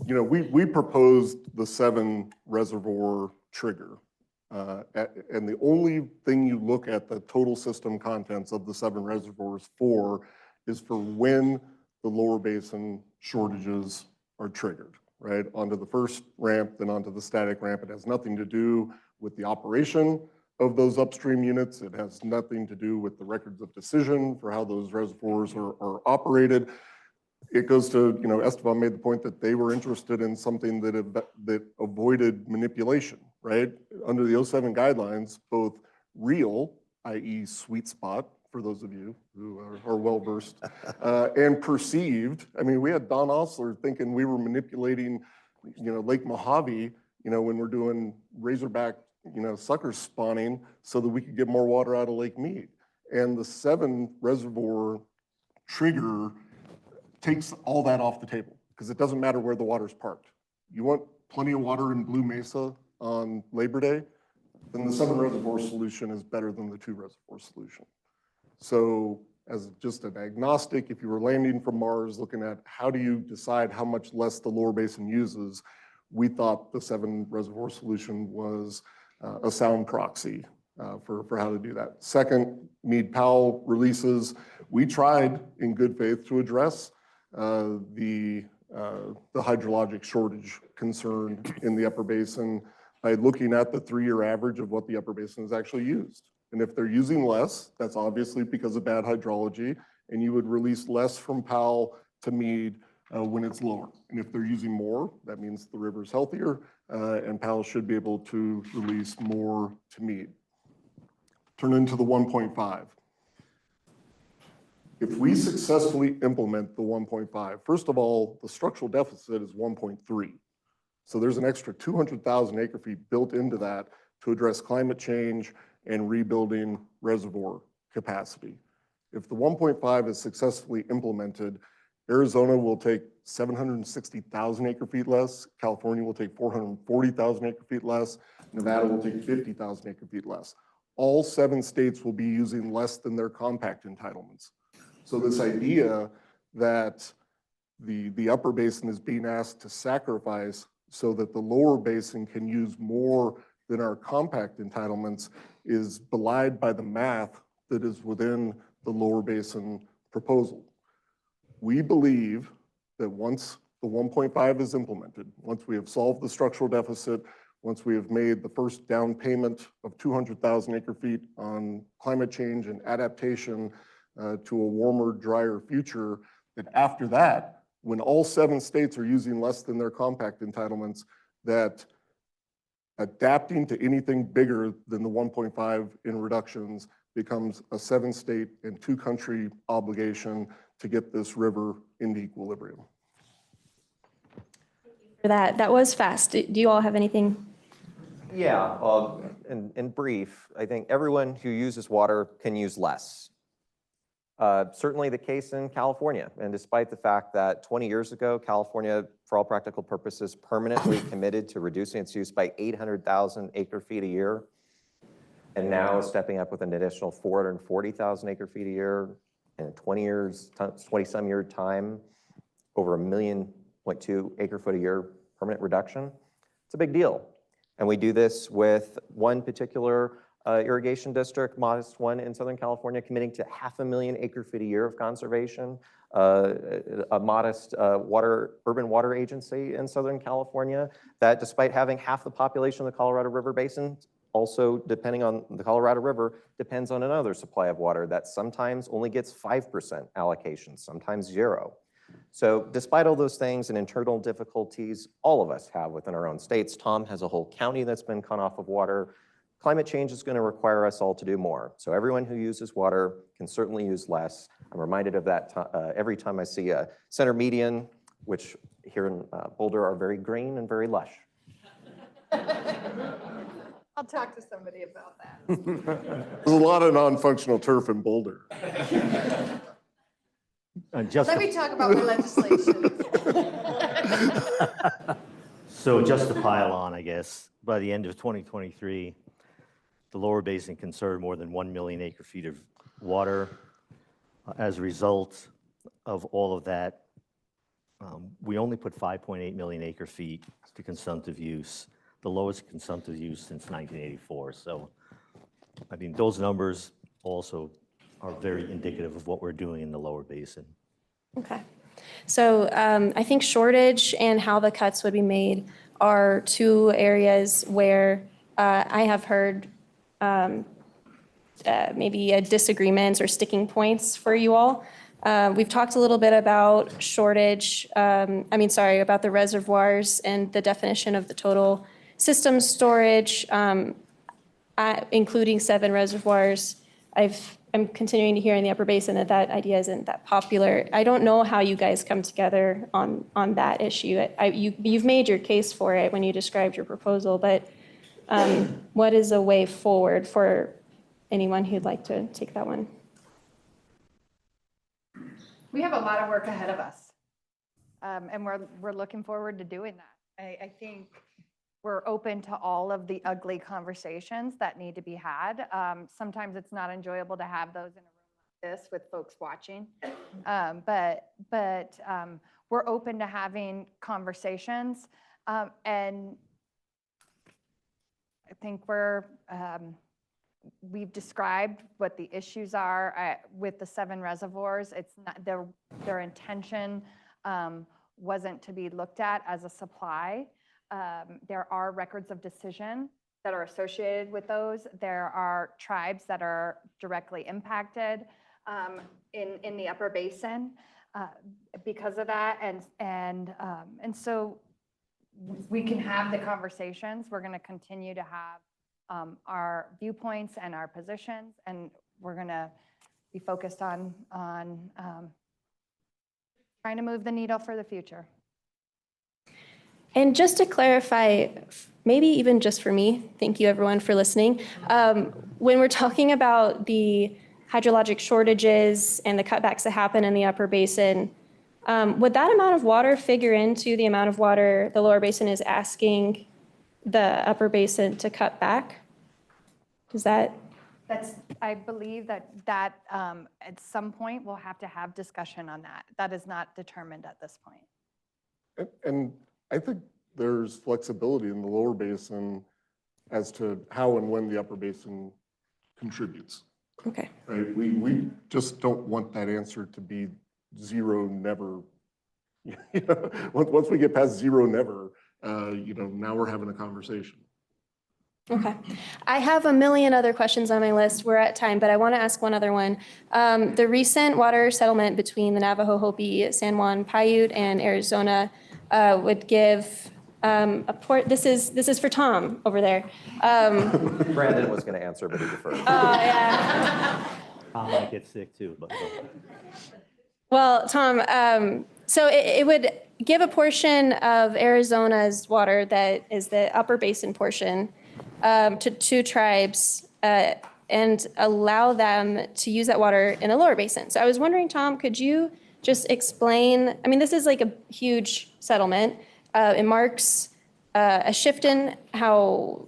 We proposed the 7 reservoir trigger. And the only thing you look at the total system contents of the 7 reservoirs for is for when the Lower Basin shortages are triggered, right? Onto the first ramp, then onto the static ramp. It has nothing to do with the operation of those upstream units. It has nothing to do with the records of decision for how those reservoirs are operated. It goes to, Estevan made the point that they were interested in something that avoided manipulation, right? Under the 07 guidelines, both real, i.e. sweet spot, for those of you who are well-versed, and perceived. I mean, we had Don Osler thinking we were manipulating, Lake Mojave, when we're doing Razorback, suckers spawning so that we could get more water out of Lake Mead. And the 7 reservoir trigger takes all that off the table because it doesn't matter where the water's parked. You want plenty of water in Blue Mesa on Labor Day, then the 7 reservoir solution is better than the 2 reservoir solution. So as just an agnostic, if you were landing from Mars, looking at how do you decide how much less the lower basin uses, we thought the 7 reservoir solution was a sound proxy for how to do that. Second, Meade-Powell releases. We tried in good faith to address the hydrologic shortage concern in the upper basin by looking at the 3-year average of what the upper basin has actually used. And if they're using less, that's obviously because of bad hydrology, and you would release less from Powell to Meade when it's lower. And if they're using more, that means the river's healthier, and Powell should be able to release more to Meade. Turn into the 1.5. If we successfully implement the 1.5, first of all, the structural deficit is 1.3. So there's an extra 200,000 acre feet built into that to address climate change and rebuilding reservoir capacity. If the 1.5 is successfully implemented, Arizona will take 760,000 acre feet less, California will take 440,000 acre feet less, Nevada will take 50,000 acre feet less. All 7 states will be using less than their compact entitlements. So this idea that the upper basin is being asked to sacrifice so that the lower basin can use more than our compact entitlements is belied by the math that is within the lower basin proposal. We believe that once the 1.5 is implemented, once we have solved the structural deficit, once we have made the first down payment of 200,000 acre feet on climate change and adaptation to a warmer, drier future, that after that, when all 7 states are using less than their compact entitlements, that adapting to anything bigger than the 1.5 in reductions becomes a 7-state and 2-country obligation to get this river into equilibrium. For that, that was fast. Do you all have anything? Yeah, in brief, I think everyone who uses water can use less. Certainly the case in California. And despite the fact that 20 years ago, California, for all practical purposes, permanently committed to reducing its use by 800,000 acre feet a year, and now is stepping up with an additional 440,000 acre feet a year in 20-some year time, over 1.2 million acre foot a year permanent reduction. It's a big deal. And we do this with one particular irrigation district, modest one in Southern California, committing to 500,000 acre feet a year of conservation, a modest urban water agency in Southern California that, despite having half the population of the Colorado River Basin, also depending on the Colorado River, depends on another supply of water that sometimes only gets 5% allocation, sometimes 0. So despite all those things and internal difficulties all of us have within our own states, Tom has a whole county that's been cut off of water. Climate change is going to require us all to do more. So everyone who uses water can certainly use less. I'm reminded of that every time I see a center median, which here in Boulder are very green and very lush. I'll talk to somebody about that. There's a lot of non-functional turf in Boulder. Let me talk about my legislation. So just to pile on, I guess, by the end of 2023, the lower basin conserved more than 1 million acre feet of water. As a result of all of that, we only put 5.8 million acre feet to consumptive use, the lowest consumptive use since 1984. So, I mean, those numbers also are very indicative of what we're doing in the lower basin. Okay. So I think shortage and how the cuts would be made are 2 areas where I have heard maybe disagreements or sticking points for you all. We've talked a little bit about shortage, about the reservoirs and the definition of the total system storage, including 7 reservoirs. I'm continuing to hear in the upper basin that idea isn't that popular. I don't know how you guys come together on that issue. You've made your case for it when you described your proposal, but what is a way forward for anyone who'd like to take that one? We have a lot of work ahead of us. And we're looking forward to doing that. I think we're open to all of the ugly conversations that need to be had. Sometimes it's not enjoyable to have those in a room like this with folks watching. But we're open to having conversations. And I think we've described what the issues are with the 7 reservoirs. It's not their intention wasn't to be looked at as a supply. There are records of decision that are associated with those. There are tribes that are directly impacted in the Upper Basin because of that, and so we can have the conversations. We're going to continue to have our viewpoints and our positions, and we're going to be focused on trying to move the needle for the future. And just to clarify, maybe even just for me, thank you everyone for listening. When we're talking about the hydrologic shortages and the cutbacks that happen in the Upper Basin, would that amount of water figure into the amount of water the Lower Basin is asking the Upper Basin to cut back? Does that? I believe that at some point we'll have to have discussion on that. That is not determined at this point. And I think there's flexibility in the lower basin as to how and when the upper basin contributes. Okay. Right? We just don't want that answer to be zero, never. Once we get past zero, never, now we're having a conversation. Okay. I have a million other questions on my list. We're at time, but I want to ask one other one. The recent water settlement between the Navajo, Hopi, San Juan, Paiute, and Arizona would give a port. This is for Tom over there. Brandon was going to answer, but he deferred. Oh, yeah. Tom might get sick too, but. Well, Tom, so it would give a portion of Arizona's water that is the Upper Basin portion to 2 tribes and allow them to use that water in the Lower Basin. So I was wondering, Tom, could you just explain, I mean, this is like a huge settlement. It marks a shift in how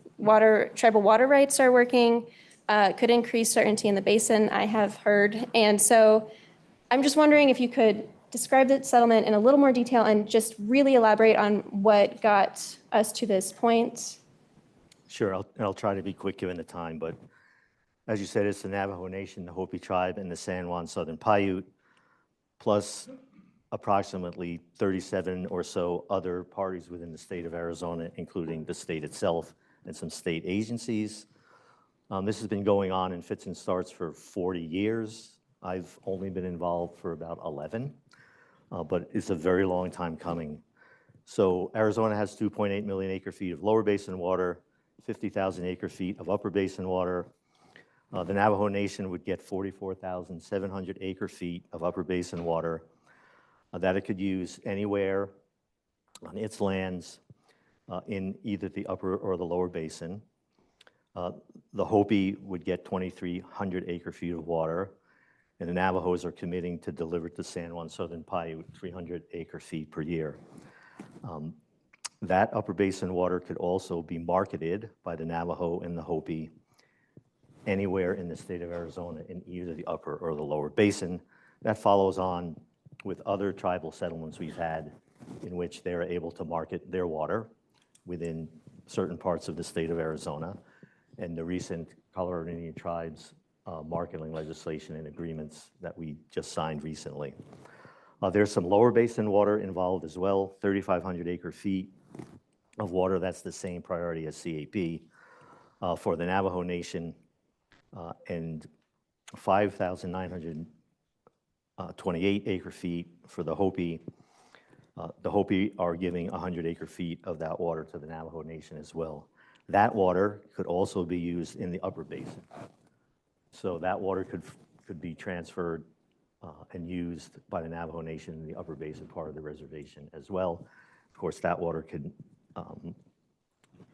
tribal water rights are working, could increase certainty in the basin, I have heard. And so I'm just wondering if you could describe the settlement in a little more detail and just really elaborate on what got us to this point. Sure, I'll try to be quick given the time, but as you said, it's the Navajo Nation, the Hopi tribe, and the San Juan Southern Paiute, plus approximately 37 or so other parties within the state of Arizona, including the state itself and some state agencies. This has been going on in fits and starts for 40 years. I've only been involved for about 11, but it's a very long time coming. So Arizona has 2.8 million acre feet of lower basin water, 50,000 acre feet of upper basin water. The Navajo Nation would get 44,700 acre feet of upper basin water that it could use anywhere on its lands in either the upper or the lower basin. The Hopi would get 2,300 acre feet of water, and the Navajos are committing to deliver to San Juan Southern Paiute 300 acre feet per year. That upper basin water could also be marketed by the Navajo and the Hopi anywhere in the state of Arizona in either the upper or the lower basin. That follows on with other tribal settlements we've had in which they're able to market their water within certain parts of the state of Arizona, and the recent Colorado Indian tribes marketing legislation and agreements that we just signed recently. There's some lower basin water involved as well, 3,500 acre feet of water. That's the same priority as CAP for the Navajo Nation, and 5,928 acre feet for the Hopi. The Hopi are giving 100 acre feet of that water to the Navajo Nation as well. That water could also be used in the upper basin. So that water could be transferred and used by the Navajo Nation in the upper basin part of the reservation as well. Of course, that water could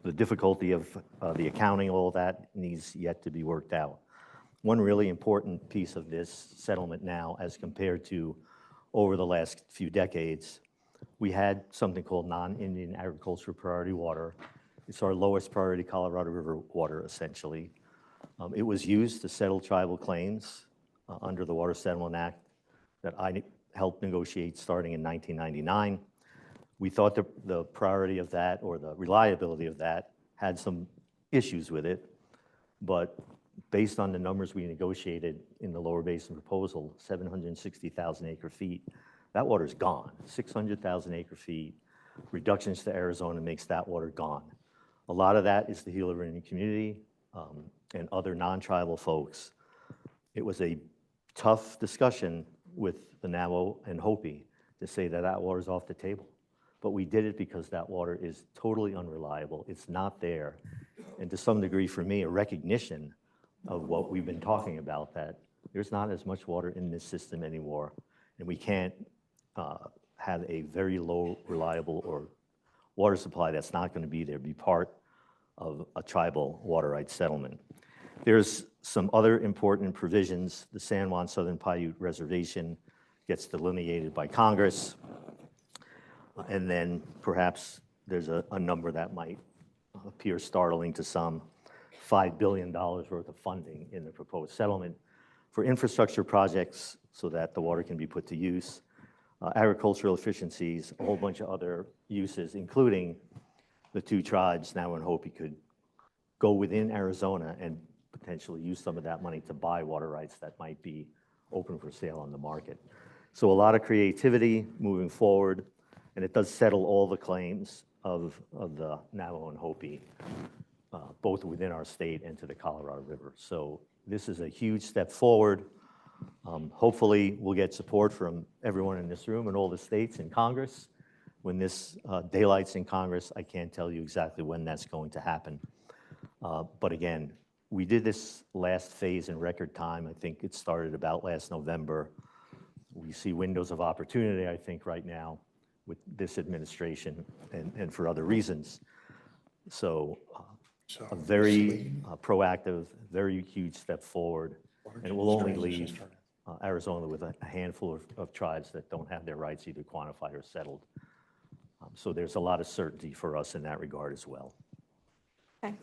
the difficulty of the accounting, all that needs yet to be worked out. One really important piece of this settlement now, as compared to over the last few decades, we had something called non-Indian agricultural priority water. It's our lowest priority Colorado River water, essentially. It was used to settle tribal claims under the Water Settlement Act that I helped negotiate starting in 1999. We thought the priority of that, or the reliability of that, had some issues with it, but based on the numbers we negotiated in the Lower Basin proposal, 760,000 acre feet, that water's gone. 600,000 acre feet, reductions to Arizona makes that water gone. A lot of that is the Gila River community and other non-tribal folks. It was a tough discussion with the Navajo and Hopi to say that that water's off the table. But we did it because that water is totally unreliable. It's not there. And to some degree, for me, a recognition of what we've been talking about, that there's not as much water in this system anymore, and we can't have a very low reliable or water supply that's not going to be there, be part of a tribal water rights settlement. There's some other important provisions. The San Juan Southern Paiute Reservation gets delineated by Congress. And then perhaps there's a number that might appear startling to some, $5 billion worth of funding in the proposed settlement for infrastructure projects so that the water can be put to use, agricultural efficiencies, a whole bunch of other uses, including the two tribes, Navajo and Hopi, could go within Arizona and potentially use some of that money to buy water rights that might be open for sale on the market. So a lot of creativity moving forward, and it does settle all the claims of the Navajo and Hopi, both within our state and to the Colorado River. So this is a huge step forward. Hopefully we'll get support from everyone in this room and all the states in Congress. When this daylight's in Congress, I can't tell you exactly when that's going to happen. But again, we did this last phase in record time. I think it started about last November. We see windows of opportunity, I think, right now with this administration and for other reasons. So a very proactive, very huge step forward, and it will only leave Arizona with a handful of tribes that don't have their rights either quantified or settled. So there's a lot of certainty for us in that regard as well. Okay.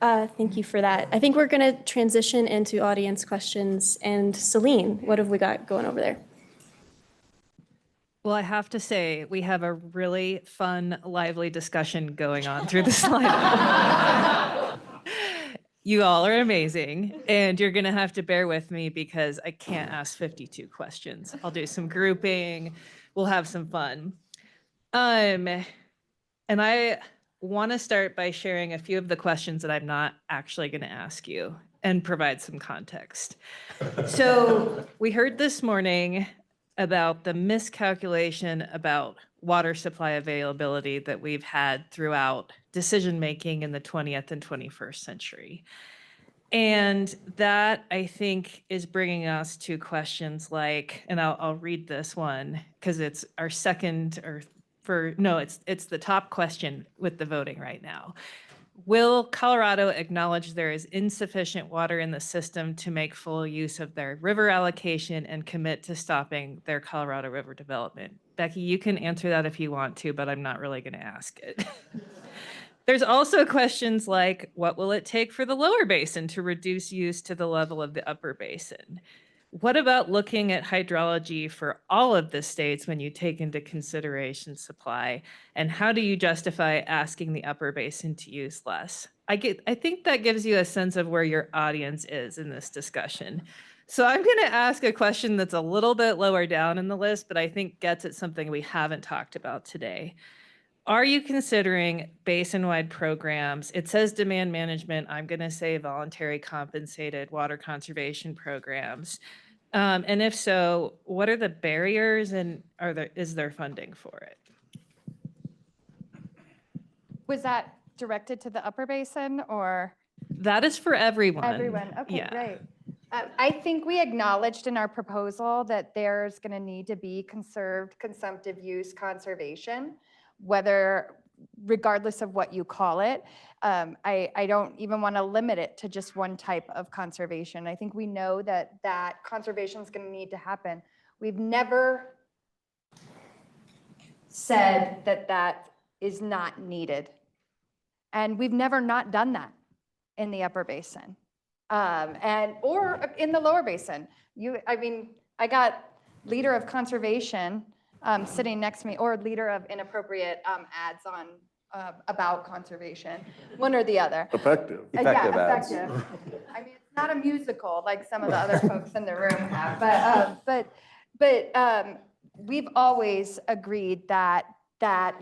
Thank you for that. I think we're going to transition into audience questions. And Celine, what have we got going over there? Well, I have to say, we have a really fun, lively discussion going on through the slide. You all are amazing, and you're going to have to bear with me because I can't ask 52 questions. I'll do some grouping. We'll have some fun. And I want to start by sharing a few of the questions that I'm not actually going to ask you and provide some context. So we heard this morning about the miscalculation about water supply availability that we've had throughout decision-making in the 20th and 21st century. And that, I think, is bringing us to questions like, and I'll read this one because it's our second it's the top question with the voting right now. Will Colorado acknowledge there is insufficient water in the system to make full use of their river allocation and commit to stopping their Colorado River development? Becky, you can answer that if you want to, but I'm not really going to ask it. There's also questions like, what will it take for the lower basin to reduce use to the level of the upper basin? What about looking at hydrology for all of the states when you take into consideration supply? And how do you justify asking the upper basin to use less? I think that gives you a sense of where your audience is in this discussion. So I'm going to ask a question that's a little bit lower down in the list, but I think gets at something we haven't talked about today. Are you considering basin-wide programs? It says demand management. I'm going to say voluntary compensated water conservation programs. And if so, what are the barriers and is there funding for it? Was that directed to the upper basin or? That is for everyone. Everyone, okay, Yeah. great. I think we acknowledged in our proposal that there's going to need to be conserved consumptive use conservation, whether regardless of what you call it. I don't even want to limit it to just one type of conservation. I think we know that conservation is going to need to happen. We've never said that is not needed. And we've never not done that in the Upper Basin or in the Lower Basin. I got leader of conservation sitting next to me, or leader of inappropriate ads on about conservation, one or the other. Effective. Effective ads. Effective. I mean, it's not a musical like some of the other folks in the room have, but we've always agreed that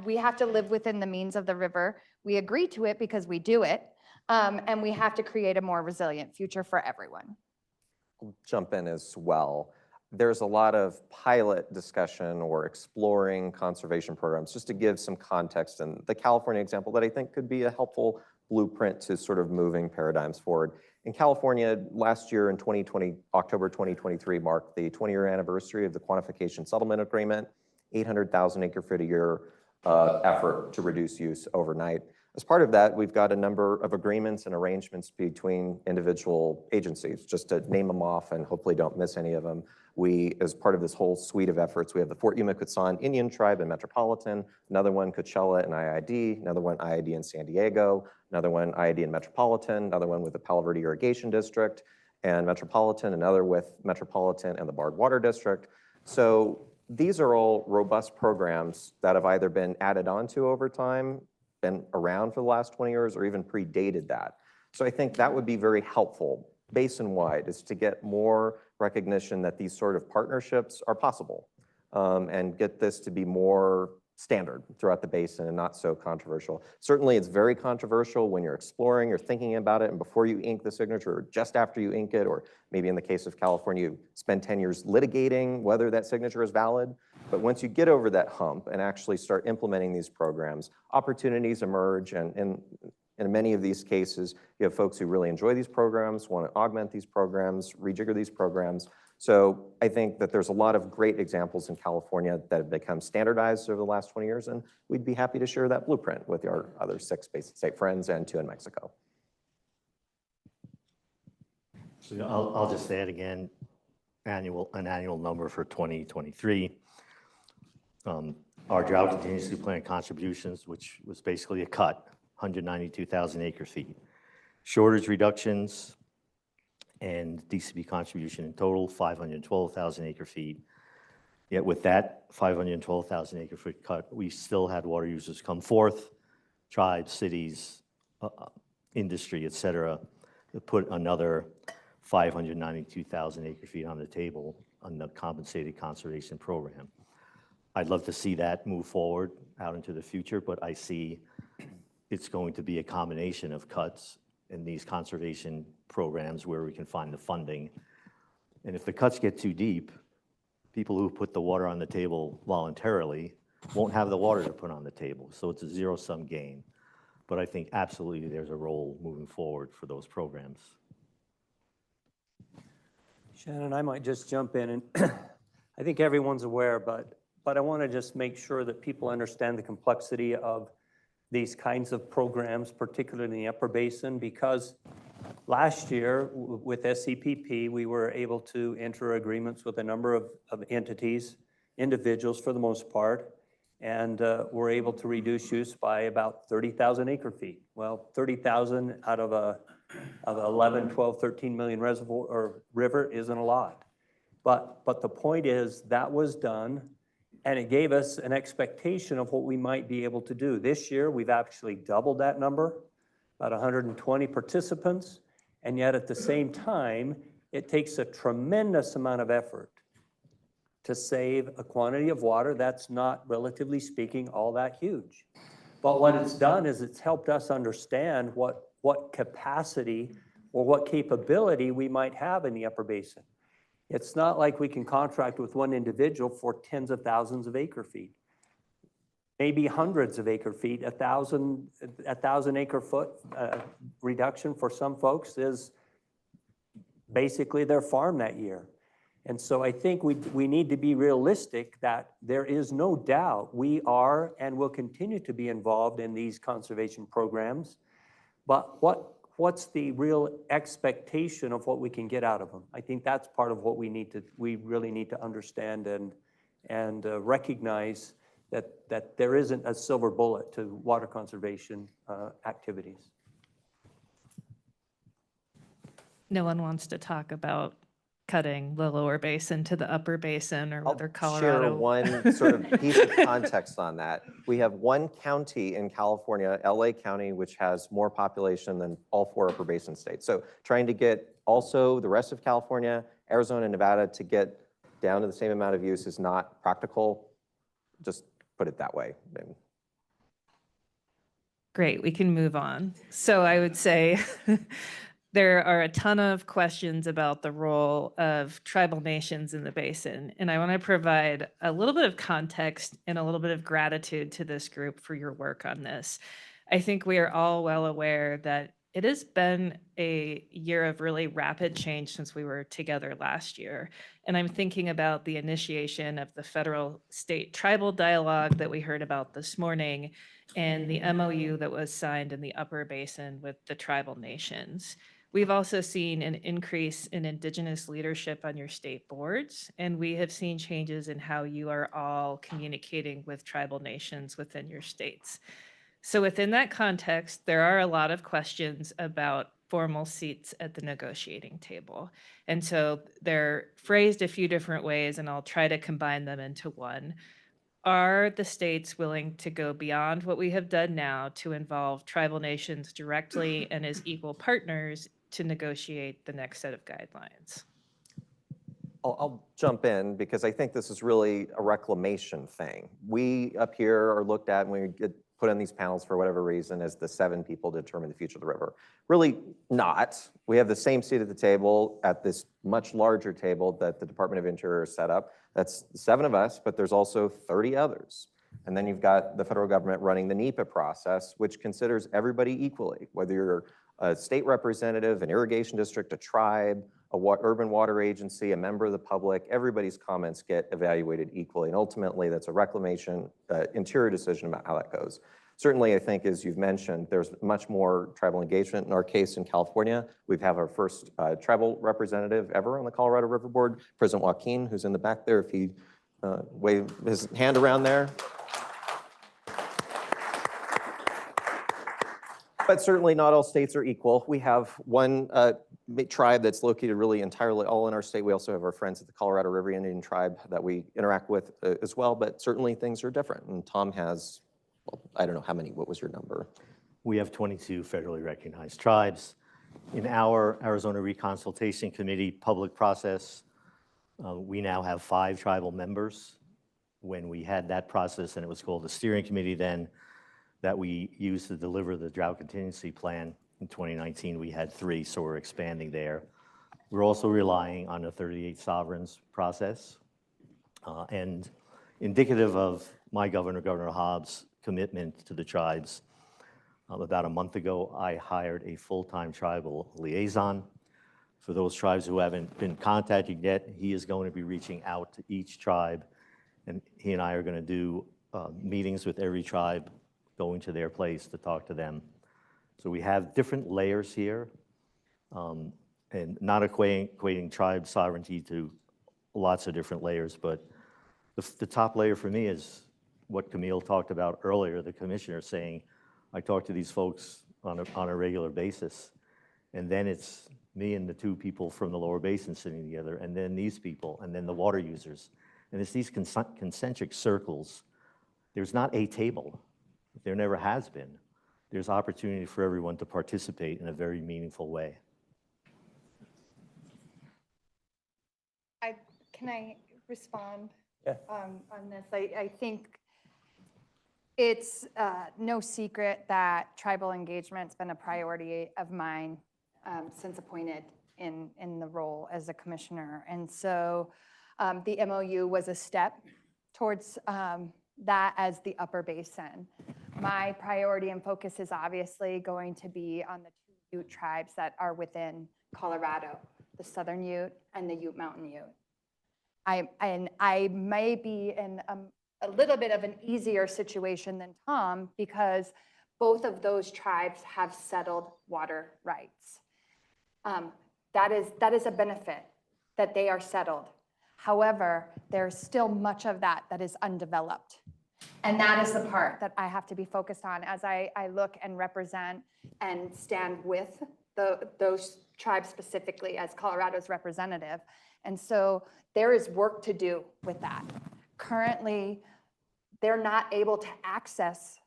we have to live within the means of the river. We agree to it because we do it, and we have to create a more resilient future for everyone. Jump in as well. There's a lot of pilot discussion or exploring conservation programs, just to give some context, and the California example that I think could be a helpful blueprint to sort of moving paradigms forward. In California, last year in October 2023 marked the 20-year anniversary of the Quantification Settlement Agreement, 800,000 acre-feet a year effort to reduce use overnight. As part of that, we've got a number of agreements and arrangements between individual agencies. Just to name them off and hopefully don't miss any of them, as part of this whole suite of efforts, we have the Fort Yuma-Quezon Indian Tribe and Metropolitan, another one Coachella and IID, another one IID in San Diego, another one IID in Metropolitan, another one with the Palo Verde Irrigation District and Metropolitan, another with Metropolitan and the Barred Water District. So these are all robust programs that have either been added onto over time, been around for the last 20 years, or even predated that. So I think that would be very helpful, basin-wide, is to get more recognition that these sort of partnerships are possible, and get this to be more standard throughout the basin and not so controversial. Certainly it's very controversial when you're exploring, you're thinking about it, and before you ink the signature, or just after you ink it, or maybe in the case of California, you spend 10 years litigating whether that signature is valid. But once you get over that hump and actually start implementing these programs, opportunities emerge, and in many of these cases, you have folks who really enjoy these programs, want to augment these programs, rejigger these programs. So I think that there's a lot of great examples in California that have become standardized over the last 20 years, and we'd be happy to share that blueprint with our other 6 Basin State friends and 2 in Mexico. So I'll just add again, an annual number for 2023. Our drought contingency plan contributions, which was basically a cut, 192,000 acre-feet. Shortage reductions and DCP contribution in total, 512,000 acre-feet. Yet with that 512,000 acre-foot cut, we still had water users come forth, tribes, cities, industry, et cetera, to put another 592,000 acre-feet on the table on the compensated conservation program. I'd love to see that move forward out into the future, but I see it's going to be a combination of cuts in these conservation programs where we can find the funding. And if the cuts get too deep, people who put the water on the table voluntarily won't have the water to put on the table. So it's a zero-sum game. But I think absolutely there's a role moving forward for those programs. Shannon, I might just jump in, and I think everyone's aware, but I want to just make sure that people understand the complexity of these kinds of programs, particularly in the Upper Basin, because last year with SCPP, we were able to enter agreements with a number of entities, individuals for the most part, and were able to reduce use by about 30,000 acre-feet. Well, 30,000 out of 11, 12, 13 million reservoir or river isn't a lot. But the point is that was done, and it gave us an expectation of what we might be able to do. This year, we've actually doubled that number, about 120 participants, and yet at the same time, it takes a tremendous amount of effort to save a quantity of water that's not, relatively speaking, all that huge. But what it's done is it's helped us understand what capacity or what capability we might have in the Upper Basin. It's not like we can contract with one individual for tens of thousands of acre-feet, maybe hundreds of acre-feet. 1,000 acre-foot reduction for some folks is basically their farm that year. And so I think we need to be realistic that there is no doubt we are and will continue to be involved in these conservation programs. But what's the real expectation of what we can get out of them? I think that's part of what we really need to understand and recognize that there isn't a silver bullet to water conservation activities. No one wants to talk about cutting the lower basin to the upper basin or whether I'll share Colorado. one sort of piece of context on that. We have one county in California, LA County, which has more population than all 4 upper basin states. So trying to get also the rest of California, Arizona, and Nevada to get down to the same amount of use is not practical. Just put it that way. Great, we can move on. So I would say there are a ton of questions about the role of tribal nations in the basin. And I want to provide a little bit of context and a little bit of gratitude to this group for your work on this. I think we are all well aware that it has been a year of really rapid change since we were together last year. And I'm thinking about the initiation of the federal state tribal dialogue that we heard about this morning and the MOU that was signed in the Upper Basin with the tribal nations. We've also seen an increase in Indigenous leadership on your state boards, and we have seen changes in how you are all communicating with tribal nations within your states. So within that context, there are a lot of questions about formal seats at the negotiating table. And so they're phrased a few different ways, and I'll try to combine them into one. Are the states willing to go beyond what we have done now to involve tribal nations directly and as equal partners to negotiate the next set of guidelines? I'll jump in because I think this is really a reclamation thing. We up here are looked at when we get put on these panels for whatever reason as the 7 people to determine the future of the river. Really not. We have the same seat at the table at this much larger table that the Department of Interior set up. That's 7 of us, but there's also 30 others. And then you've got the federal government running the NEPA process, which considers everybody equally, whether you're a state representative, an irrigation district, a tribe, urban water agency, a member of the public, everybody's comments get evaluated equally. And ultimately, that's a reclamation interior decision about how that goes. Certainly, I think, as you've mentioned, there's much more tribal engagement. In our case in California, we've had our first tribal representative ever on the Colorado River Board, President Joaquin, who's in the back there, if he wave his hand around there. But certainly not all states are equal. We have one tribe that's located really entirely all in our state. We also have our friends at the Colorado River Indian Tribe that we interact with as well, but certainly things are different. And Tom has, well, I don't know how many, what was your number? We have 22 federally recognized tribes. In our Arizona Reconsultation Committee public process, we now have 5 tribal members. When we had that process, and it was called the steering committee then, that we used to deliver the drought contingency plan in 2019, we had 3, so we're expanding there. We're also relying on the 38 sovereigns process. And indicative of my governor, Governor Hobbs' commitment to the tribes, about a month ago, I hired a full-time tribal liaison. For those tribes who haven't been contacted yet, he is going to be reaching out to each tribe, and he and I are going to do meetings with every tribe, going to their place to talk to them. So we have different layers here, and not equating tribe sovereignty to lots of different layers, but the top layer for me is what Camille talked about earlier, the commissioner saying, I talk to these folks on a regular basis, and then it's me and the 2 people from the lower basin sitting together, and then these people, and then the water users. And it's these concentric circles. There's not a table. There never has been. There's opportunity for everyone to participate in a very meaningful way. Can I respond Yeah. on this? I think it's no secret that tribal engagement's been a priority of mine since appointed in the role as a commissioner. And so the MOU was a step towards that as the Upper Basin. My priority and focus is obviously going to be on the 2 Ute tribes that are within Colorado, the Southern Ute and the Ute Mountain Ute. I may be in a little bit of an easier situation than Tom because both of those tribes have settled water rights. That is a benefit that they are settled. However, there's still much of that is undeveloped. And that is the part that I have to be focused on as I look and represent and stand with those tribes specifically as Colorado's representative. And so there is work to do with that. Currently, they're not able to access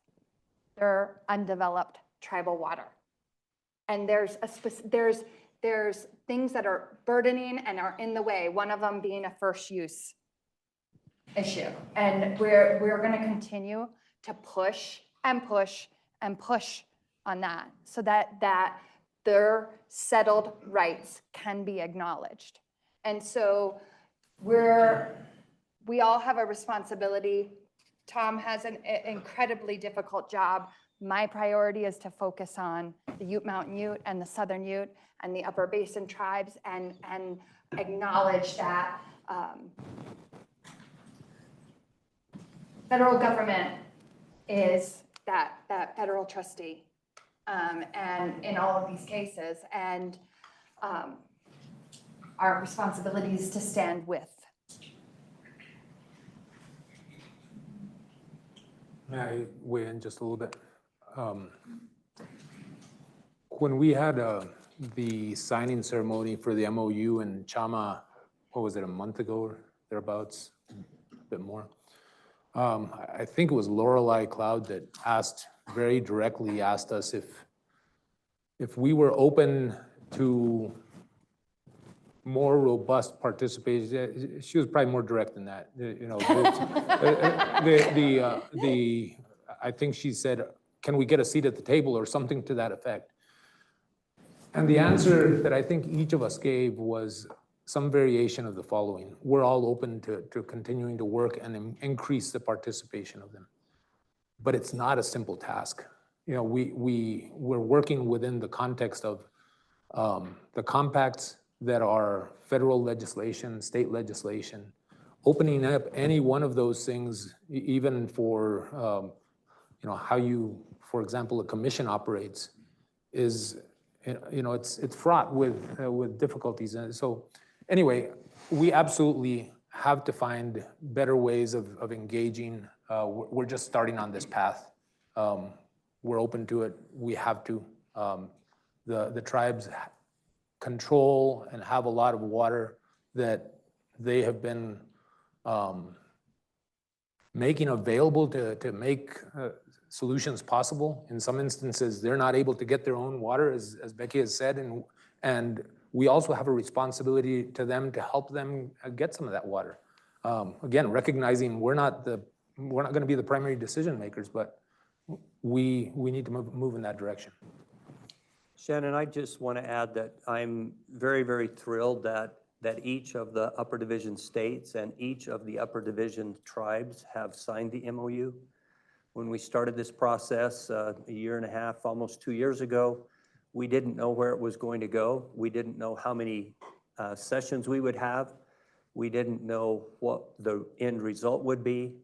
their undeveloped tribal water. And there's things that are burdening and are in the way, one of them being a first use issue. And we're going to continue to push and push and push on that so that their settled rights can be acknowledged. And so we all have a responsibility. Tom has an incredibly difficult job. My priority is to focus on the Ute Mountain Ute and the Southern Ute and the Upper Basin tribes and acknowledge that federal government is that federal trustee and in all of these cases, and our responsibility is to stand with. May I weigh in just a little bit? When we had the signing ceremony for the MOU in Chama, what was it, a month ago or thereabouts, a bit more? I think it was Lorelei Cloud that very directly asked us if we were open to more robust participation. She was probably more direct than that. You know, I think she said, "Can we get a seat at the table?" or something to that effect. And the answer that I think each of us gave was some variation of the following: we're all open to continuing to work and increase the participation of them, but it's not a simple task. You know, we're working within the context of the compacts that are federal legislation, state legislation. Opening up any one of those things, even for you know, how you, for example, a commission operates, is, you know, it's fraught with difficulties. And so anyway, we absolutely have to find better ways of engaging. We're just starting on this path. We're open to it. We have to. The tribes control and have a lot of water that they have been making available to make solutions possible. In some instances, they're not able to get their own water, as Becky has said, and we also have a responsibility to them to help them get some of that water. Again, recognizing we're not going to be the primary decision makers, but we need to move in that direction. Shannon, I just want to add that I'm very, very thrilled that each of the Upper Division states and each of the Upper Division tribes have signed the MOU. When we started this process a year and a half, almost 2 years ago, we didn't know where it was going to go. We didn't know how many sessions we would have. We didn't know what the end result would be.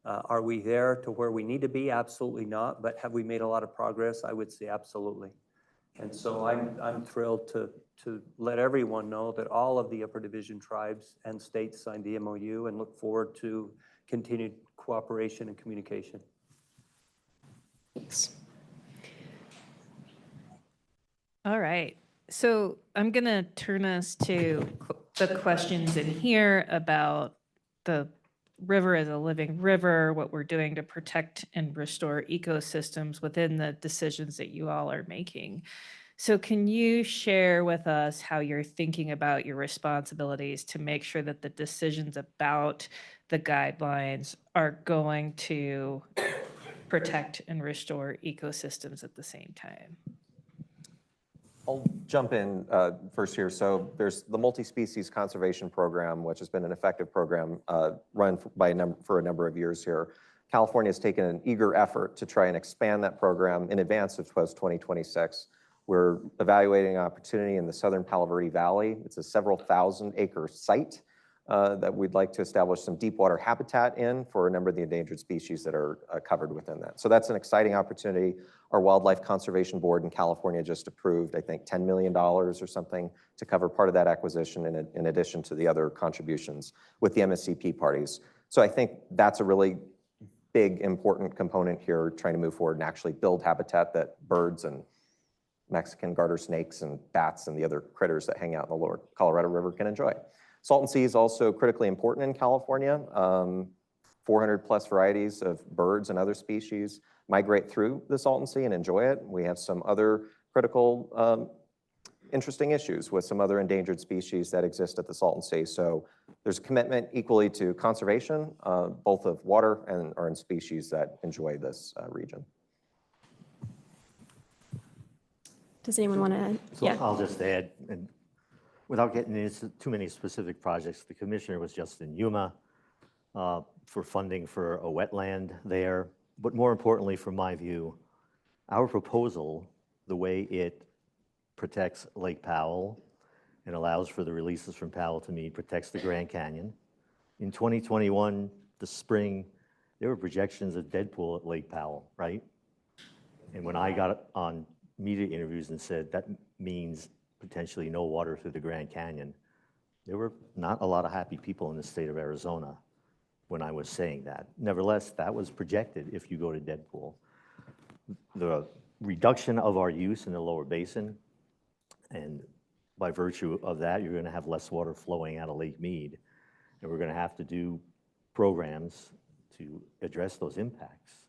Are we there to where we need to be? Absolutely not. But have we made a lot of progress? I would say absolutely. And so I'm thrilled to let everyone know that all of the Upper Division tribes and states signed the MOU and look forward to continued cooperation and communication. Thanks. All right. So I'm going to turn us to the questions in here about the river as a living river, what we're doing to protect and restore ecosystems within the decisions that you all are making. So can you share with us how you're thinking about your responsibilities to make sure that the decisions about the guidelines are going to protect and restore ecosystems at the same time? I'll jump in first here. So there's the Multi-Species Conservation Program, which has been an effective program run for a number of years here. California has taken an eager effort to try and expand that program in advance of post-2026. We're evaluating an opportunity in the Southern Palo Verde Valley. It's a several thousand acre site that we'd like to establish some deep water habitat in for a number of the endangered species that are covered within that. So that's an exciting opportunity. Our Wildlife Conservation Board in California just approved, I think, $10 million or something to cover part of that acquisition in addition to the other contributions with the MSCP parties. So I think that's a really big, important component here, trying to move forward and actually build habitat that birds and Mexican garter snakes and bats and the other critters that hang out in the lower Colorado River can enjoy. Salton sea is also critically important in California. 400 plus varieties of birds and other species migrate through the Salton Sea and enjoy it. We have some other critical, interesting issues with some other endangered species that exist at the Salton Sea. So there's a commitment equally to conservation, both of water and species that enjoy this region. Does anyone want to add? So I'll just add, and without getting into too many specific projects, the commissioner was just in Yuma for funding for a wetland there. But more importantly, from my view, our proposal, the way it protects Lake Powell and allows for the releases from Powell to Mead, protects the Grand Canyon. In 2021, the spring, there were projections of Deadpool at Lake Powell, right? And when I got on media interviews and said that means potentially no water through the Grand Canyon, there were not a lot of happy people in the state of Arizona when I was saying that. Nevertheless, that was projected if you go to Deadpool. The reduction of our use in the lower basin, and by virtue of that, you're going to have less water flowing out of Lake Mead, and we're going to have to do programs to address those impacts.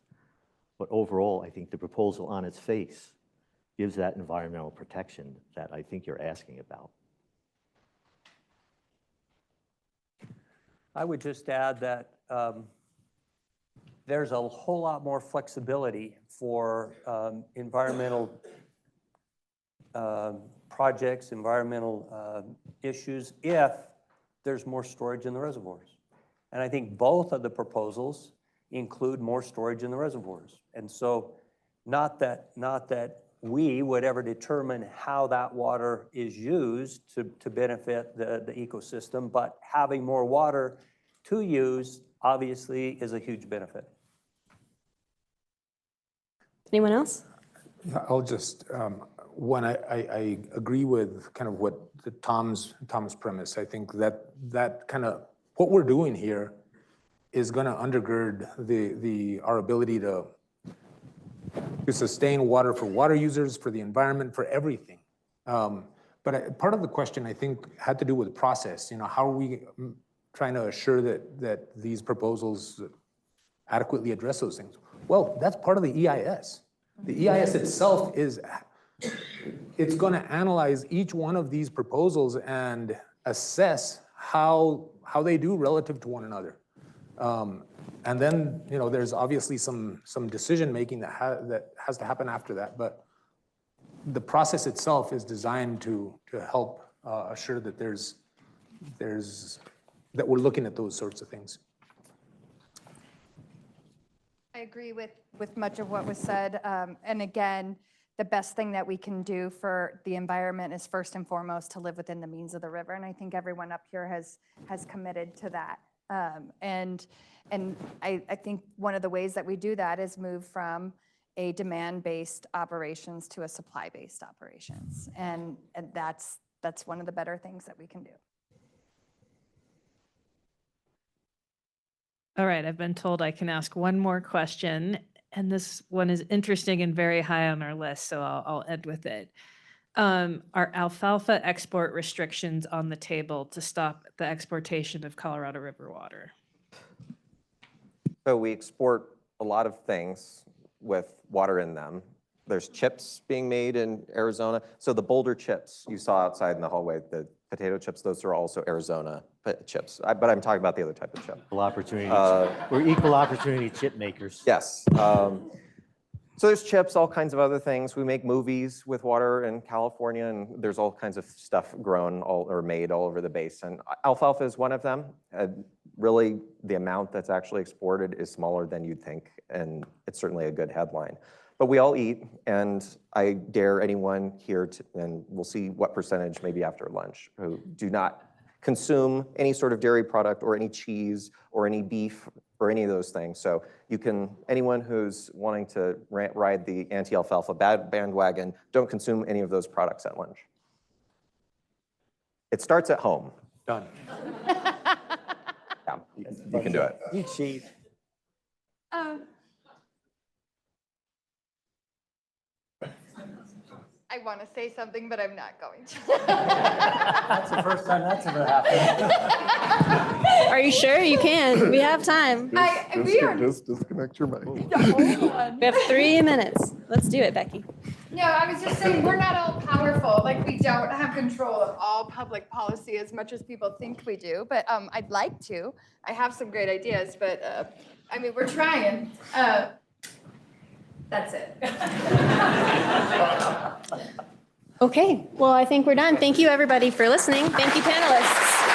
But overall, I think the proposal on its face gives that environmental protection that I think you're asking about. I would just add that there's a whole lot more flexibility for environmental projects, environmental issues, if there's more storage in the reservoirs. And I think both of the proposals include more storage in the reservoirs. And so not that we would ever determine how that water is used to benefit the ecosystem, but having more water to use obviously is a huge benefit. Anyone else? I'll just, I agree with kind of what Tom's premise. I think that kind of, what we're doing here is going to undergird our ability to sustain water for water users, for the environment, for everything. But part of the question, I think, had to do with process. You know, how are we trying to assure that these proposals adequately address those things? Well, that's part of the EIS. The EIS itself it's going to analyze each one of these proposals and assess how they do relative to one another. And then, you know, there's obviously some decision-making that has to happen after that, but the process itself is designed to help assure that that we're looking at those sorts of things. I agree with much of what was said. And again, the best thing that we can do for the environment is first and foremost to live within the means of the river. And I think everyone up here has committed to that. And I think one of the ways that we do that is move from a demand-based operations to a supply-based operations. And that's one of the better things that we can do. All right, I've been told I can ask one more question, and this one is interesting and very high on our list, so I'll end with it. Are alfalfa export restrictions on the table to stop the exportation of Colorado River water? So we export a lot of things with water in them. There's chips being made in Arizona. So the Boulder chips you saw outside in the hallway, the potato chips, those are also Arizona chips. But I'm talking about the other type of chip. Equal opportunity. We're equal opportunity chip makers. Yes. So there's chips, all kinds of other things. We make movies with water in California, and there's all kinds of stuff grown or made all over the basin. Alfalfa is one of them. Really, the amount that's actually exported is smaller than you'd think, and it's certainly a good headline. But we all eat, and I dare anyone here to, and we'll see what percentage maybe after lunch, who do not consume any sort of dairy product or any cheese or any beef or any of those things. So you can, anyone who's wanting to ride the anti-alfalfa bandwagon, don't consume any of those products at lunch. It starts at home. Done. Yeah, you can do it. You cheat. I want to say something, but I'm not going to. That's the first time that's ever happened. Are you sure? You can. We have time. Just disconnect your mic. Hold on. We have 3 minutes. Let's do it, Becky. No, I was just saying, we're not all powerful. Like, we don't have control of all public policy as much as people think we do, but I'd like to. I have some great ideas, but I mean, we're trying. That's it. Okay, well, I think we're done. Thank you, everybody, for listening. Thank you, panelists.